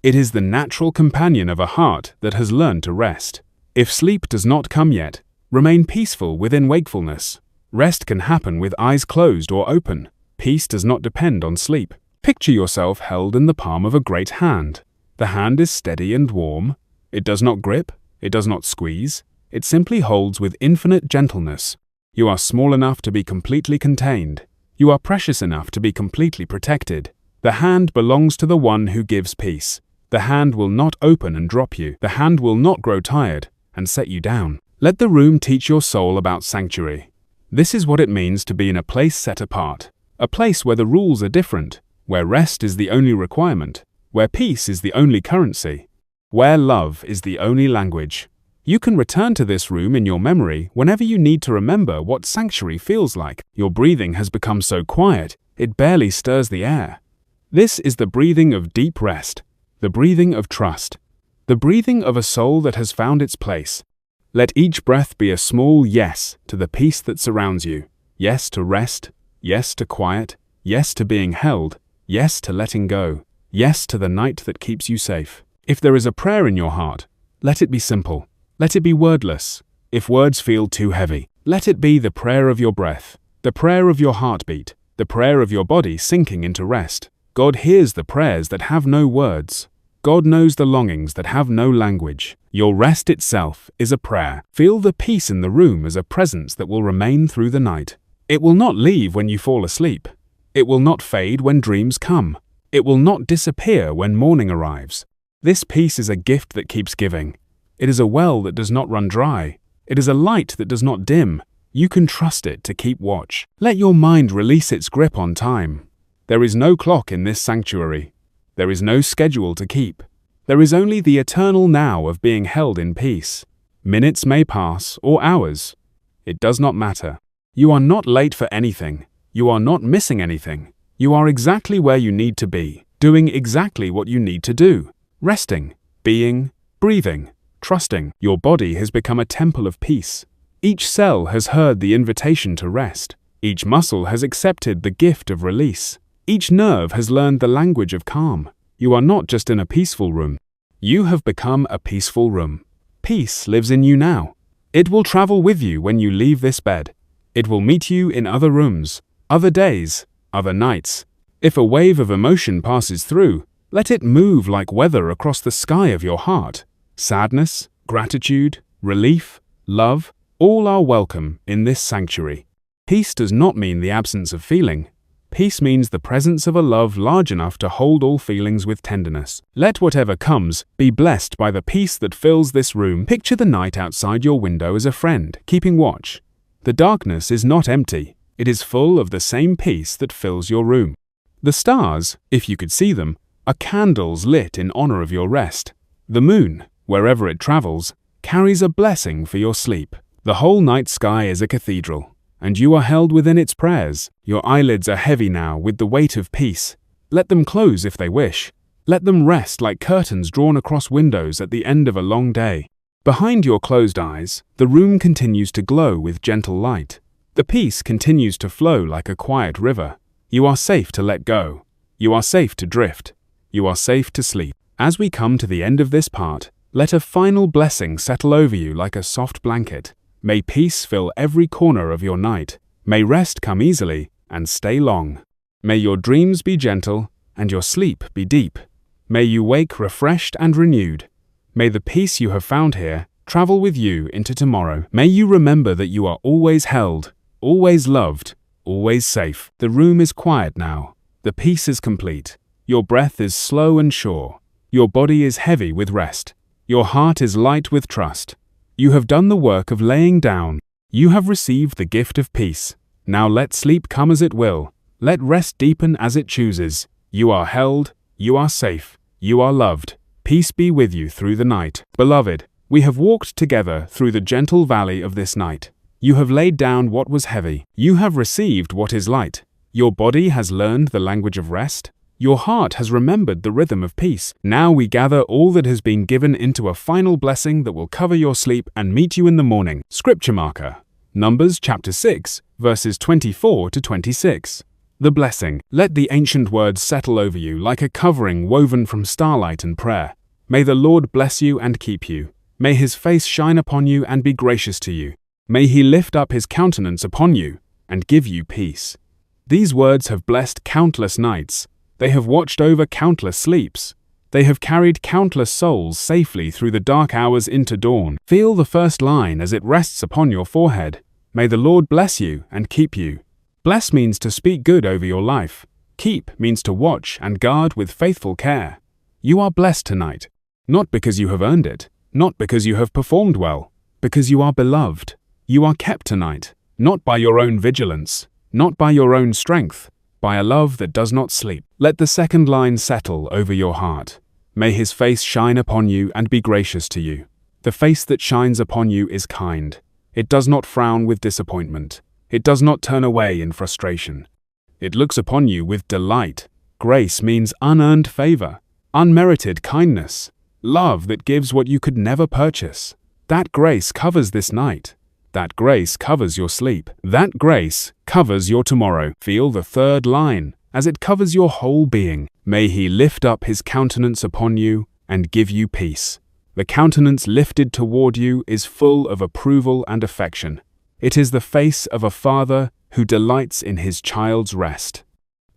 It is the natural companion of a heart that has learned to rest. If sleep does not come yet, remain peaceful within wakefulness. Rest can happen with eyes closed or open. Peace does not depend on sleep. Picture yourself held in the palm of a great hand. The hand is steady and warm. It does not grip. It does not squeeze. It simply holds with infinite gentleness. You are small enough to be completely contained. You are precious enough to be completely protected. The hand belongs to the one who gives peace. The hand will not open and drop you. The hand will not grow tired and set you down. Let the room teach your soul about sanctuary. This is what it means to be in a place set apart, a place where the rules are different, where rest is the only requirement, where peace is the only currency, where love is the only language. You can return to this room in your memory whenever you need to remember what sanctuary feels like. Your breathing has become so quiet, it barely stirs the air. This is the breathing of deep rest, the breathing of trust, the breathing of a soul that has found its place. Let each breath be a small yes to the peace that surrounds you. Yes to rest, yes to quiet, yes to being held, yes to letting go, yes to the night that keeps you safe. If there is a prayer in your heart, let it be simple. Let it be wordless. If words feel too heavy, let it be the prayer of your breath, the prayer of your heartbeat, the prayer of your body sinking into rest. God hears the prayers that have no words. God knows the longings that have no language. Your rest itself is a prayer. Feel the peace in the room as a presence that will remain through the night. It will not leave when you fall asleep. It will not fade when dreams come. It will not disappear when morning arrives. This peace is a gift that keeps giving. It is a well that does not run dry. It is a light that does not dim. You can trust it to keep watch. Let your mind release its grip on time. There is no clock in this sanctuary. There is no schedule to keep. There is only the eternal now of being held in peace. Minutes may pass, or hours. It does not matter. You are not late for anything. You are not missing anything. You are exactly where you need to be, doing exactly what you need to do. Resting, being, breathing, trusting. Your body has become a temple of peace. Each cell has heard the invitation to rest. Each muscle has accepted the gift of release. Each nerve has learned the language of calm. You are not just in a peaceful room. You have become a peaceful room. Peace lives in you now. It will travel with you when you leave this bed. It will meet you in other rooms, other days, other nights. If a wave of emotion passes through, let it move like weather across the sky of your heart. Sadness, gratitude, relief, love, all are welcome in this sanctuary. Peace does not mean the absence of feeling. Peace means the presence of a love large enough to hold all feelings with tenderness. Let whatever comes be blessed by the peace that fills this room. Picture the night outside your window as a friend, keeping watch. The darkness is not empty. It is full of the same peace that fills your room. The stars, if you could see them, are candles lit in honor of your rest. The moon, wherever it travels, carries a blessing for your sleep. The whole night sky is a cathedral, and you are held within its prayers. Your eyelids are heavy now with the weight of peace. Let them close if they wish. Let them rest like curtains drawn across windows at the end of a long day. Behind your closed eyes, the room continues to glow with gentle light. The peace continues to flow like a quiet river. You are safe to let go. You are safe to drift. You are safe to sleep. As we come to the end of this part, let a final blessing settle over you like a soft blanket. May peace fill every corner of your night. May rest come easily and stay long. May your dreams be gentle and your sleep be deep. May you wake refreshed and renewed. May the peace you have found here travel with you into tomorrow. May you remember that you are always held, always loved, always safe. The room is quiet now. The peace is complete. Your breath is slow and sure. Your body is heavy with rest. Your heart is light with trust. You have done the work of laying down. You have received the gift of peace. Now let sleep come as it will. Let rest deepen as it chooses. You are held. You are safe. You are loved. Peace be with you through the night. Beloved, we have walked together through the gentle valley of this night. You have laid down what was heavy. You have received what is light. Your body has learned the language of rest. Your heart has remembered the rhythm of peace. Now we gather all that has been given into a final blessing that will cover your sleep and meet you in the morning. Scripture marker. Numbers chapter 6, verses 24 to 26. The blessing. Let the ancient words settle over you like a covering woven from starlight and prayer. May the Lord bless you and keep you. May his face shine upon you and be gracious to you. May he lift up his countenance upon you and give you peace. These words have blessed countless nights. They have watched over countless sleeps. They have carried countless souls safely through the dark hours into dawn. Feel the first line as it rests upon your forehead. May the Lord bless you and keep you. Bless means to speak good over your life. Keep means to watch and guard with faithful care. You are blessed tonight, not because you have earned it, not because you have performed well, because you are beloved. You are kept tonight. not by your own vigilance, not by your own strength, by a love that does not sleep. Let the second line settle over your heart. May his face shine upon you and be gracious to you. The face that shines upon you is kind. It does not frown with disappointment. It does not turn away in frustration. It looks upon you with delight. Grace means unearned favor, unmerited kindness, love that gives what you could never purchase. That grace covers this night. That grace covers your sleep. That grace covers your tomorrow. Feel the third line as it covers your whole being. May he lift up his countenance upon you and give you peace. The countenance lifted toward you is full of approval and affection. It is the face of a father who delights in his child's rest.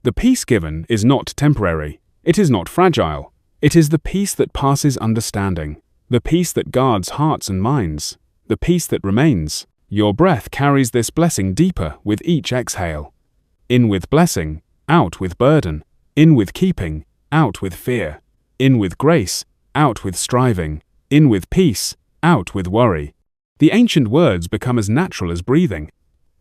The peace given is not temporary. It is not fragile. It is the peace that passes understanding, the peace that guards hearts and minds, the peace that remains. Your breath carries this blessing deeper with each exhale. In with blessing, out with burden. In with keeping, out with fear. In with grace, out with striving. In with peace, out with worry. The ancient words become as natural as breathing.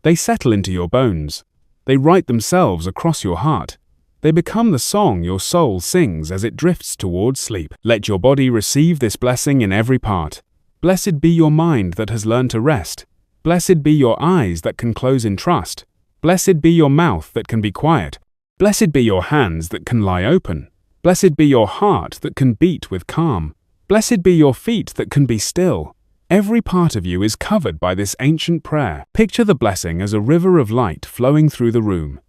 They settle into your bones. They write themselves across your heart. They become the song your soul sings as it drifts towards sleep. Let your body receive this blessing in every part. Blessed be your mind that has learned to rest. Blessed be your eyes that can close in trust. Blessed be your mouth that can be quiet. Blessed be your hands that can lie open. Blessed be your heart that can beat with calm. Blessed be your feet that can be still. Every part of you is covered by this ancient prayer. Picture the blessing as a river of light flowing through the room.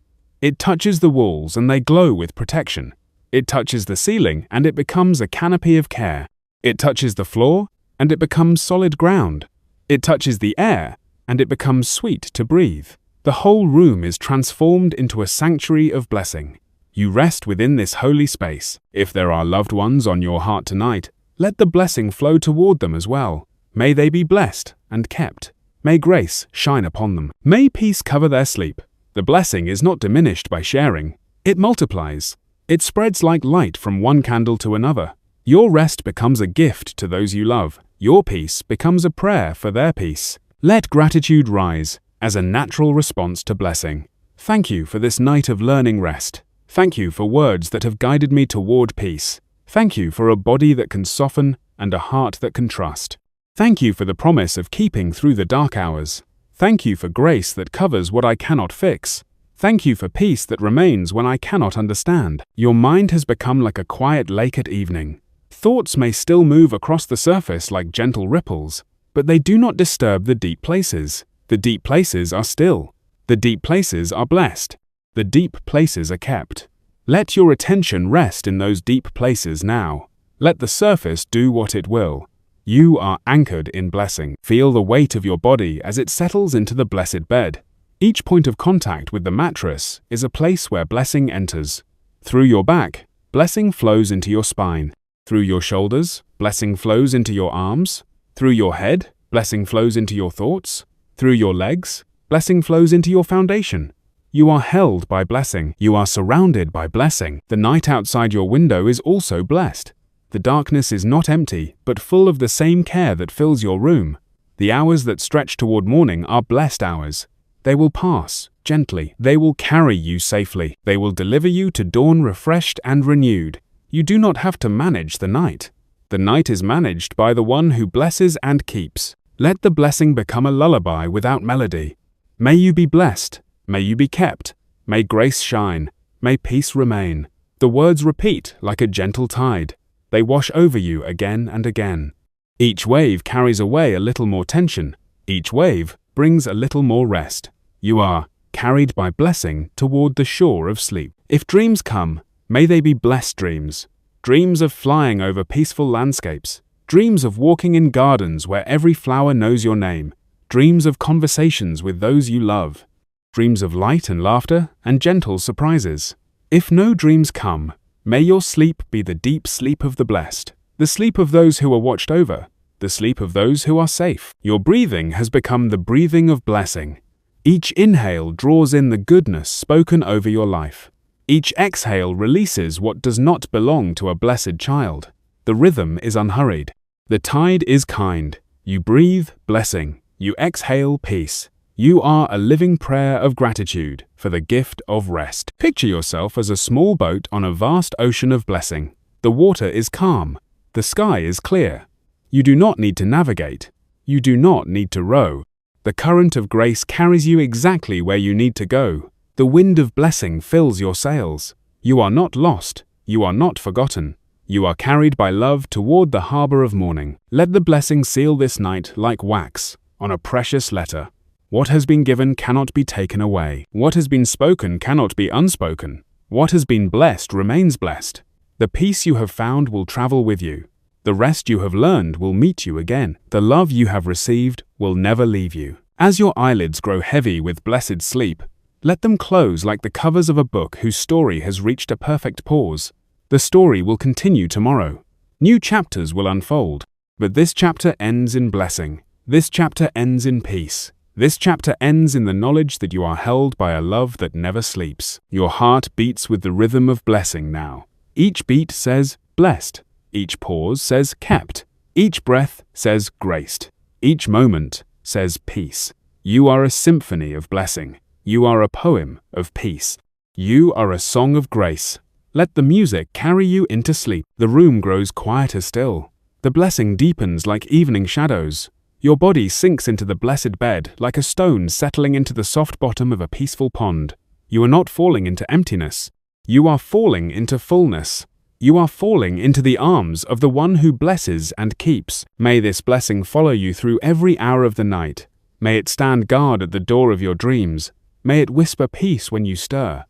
It touches the walls and they glow with protection. It touches the ceiling and it becomes a canopy of care. It touches the floor and it becomes solid ground. It touches the air and it becomes sweet to breathe. The whole room is transformed into a sanctuary of blessing. You rest within this holy space. If there are loved ones on your heart tonight, let the blessing flow toward them as well. May they be blessed and kept. May grace shine upon them. May peace cover their sleep. The blessing is not diminished by sharing. It multiplies. It spreads like light from one candle to another. Your rest becomes a gift to those you love. Your peace becomes a prayer for their peace. Let gratitude rise as a natural response to blessing. Thank you for this night of learning rest. Thank you for words that have guided me toward peace. Thank you for a body that can soften and a heart that can trust. Thank you for the promise of keeping through the dark hours. Thank you for grace that covers what I cannot fix. Thank you for peace that remains when I cannot understand. Your mind has become like a quiet lake at evening. Thoughts may still move across the surface like gentle ripples, but they do not disturb the deep places. The deep places are still. The deep places are blessed. The deep places are kept. Let your attention rest in those deep places now. Let the surface do what it will. You are anchored in blessing. Feel the weight of your body as it settles into the blessed bed. Each point of contact with the mattress is a place where blessing enters. Through your back, blessing flows into your spine. Through your shoulders, blessing flows into your arms. Through your head, blessing flows into your thoughts. Through your legs, blessing flows into your foundation. You are held by blessing. You are surrounded by blessing. The night outside your window is also blessed. The darkness is not empty, but full of the same care that fills your room. The hours that stretch toward morning are blessed hours. They will pass gently. They will carry you safely. They will deliver you to dawn refreshed and renewed. You do not have to manage the night. The night is managed by the one who blesses and keeps. Let the blessing become a lullaby without melody. May you be blessed. May you be kept. May grace shine. May peace remain. The words repeat like a gentle tide. They wash over you again and again. Each wave carries away a little more tension. Each wave brings a little more rest. You are carried by blessing toward the shore of sleep. If dreams come, may they be blessed dreams. Dreams of flying over peaceful landscapes. Dreams of walking in gardens where every flower knows your name. Dreams of conversations with those you love. Dreams of light and laughter and gentle surprises. If no dreams come, may your sleep be the deep sleep of the blessed, the sleep of those who are watched over, the sleep of those who are safe. Your breathing has become the breathing of blessing. Each inhale draws in the goodness spoken over your life. Each exhale releases what does not belong to a blessed child. The rhythm is unhurried. The tide is kind. You breathe blessing. You exhale peace. You are a living prayer of gratitude for the gift of rest. Picture yourself as a small boat on a vast ocean of blessing. The water is calm. The sky is clear. You do not need to navigate. You do not need to row. The current of grace carries you exactly where you need to go. The wind of blessing fills your sails. You are not lost. You are not forgotten. You are carried by love toward the harbor of morning. Let the blessing seal this night like wax on a precious letter. What has been given cannot be taken away. What has been spoken cannot be unspoken. What has been blessed remains blessed. The peace you have found will travel with you. The rest you have learned will meet you again. The love you have received will never leave you. As your eyelids grow heavy with blessed sleep, let them close like the covers of a book whose story has reached a perfect pause. The story will continue tomorrow. New chapters will unfold. But this chapter ends in blessing. This chapter ends in peace. This chapter ends in the knowledge that you are held by a love that never sleeps. Your heart beats with the rhythm of blessing now. Each beat says, blessed. Each pause says, kept. Each breath says, graced. Each moment says, peace. You are a symphony of blessing. You are a poem of peace. You are a song of grace. Let the music carry you into sleep. The room grows quieter still. The blessing deepens like evening shadows. Your body sinks into the blessed bed like a stone settling into the soft bottom of a peaceful pond. You are not falling into emptiness. You are falling into fullness. You are falling into the arms of the one who blesses and keeps. May this blessing follow you through every hour of the night. May it stand guard at the door of your dreams. May it whisper peace when you stir.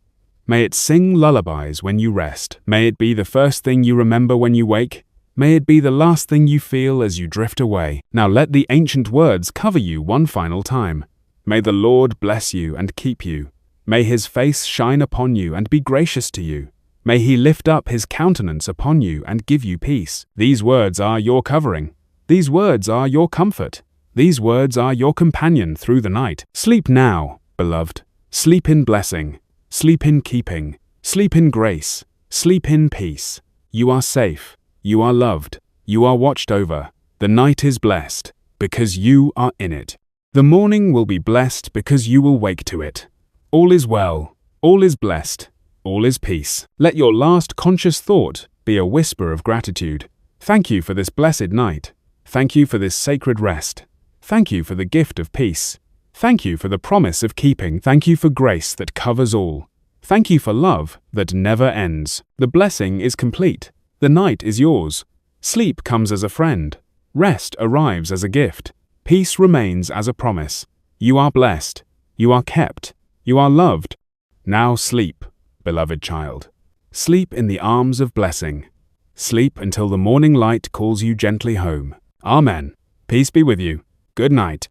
May it sing lullabies when you rest. May it be the first thing you remember when you wake. May it be the last thing you feel as you drift away. Now let the ancient words cover you one final time. May the Lord bless you and keep you. May his face shine upon you and be gracious to you. May he lift up his countenance upon you and give you peace. These words are your covering. These words are your comfort. These words are your companion through the night. Sleep now, beloved. Sleep in blessing. Sleep in keeping. Sleep in grace. Sleep in peace. You are safe. You are loved. You are watched over. The night is blessed because you are in it. The morning will be blessed because you will wake to it. All is well. All is blessed. All is peace. Let your last conscious thought be a whisper of gratitude. Thank you for this blessed night. Thank you for this sacred rest. Thank you for the gift of peace. Thank you for the promise of keeping. Thank you for grace that covers all. Thank you for love that never ends. The blessing is complete. The night is yours. Sleep comes as a friend. Rest arrives as a gift. Peace remains as a promise. You are blessed. You are kept. You are loved. Now sleep, beloved child. Sleep in the arms of blessing. Sleep until the morning light calls you gently home. Amen. Peace be with you. Good night.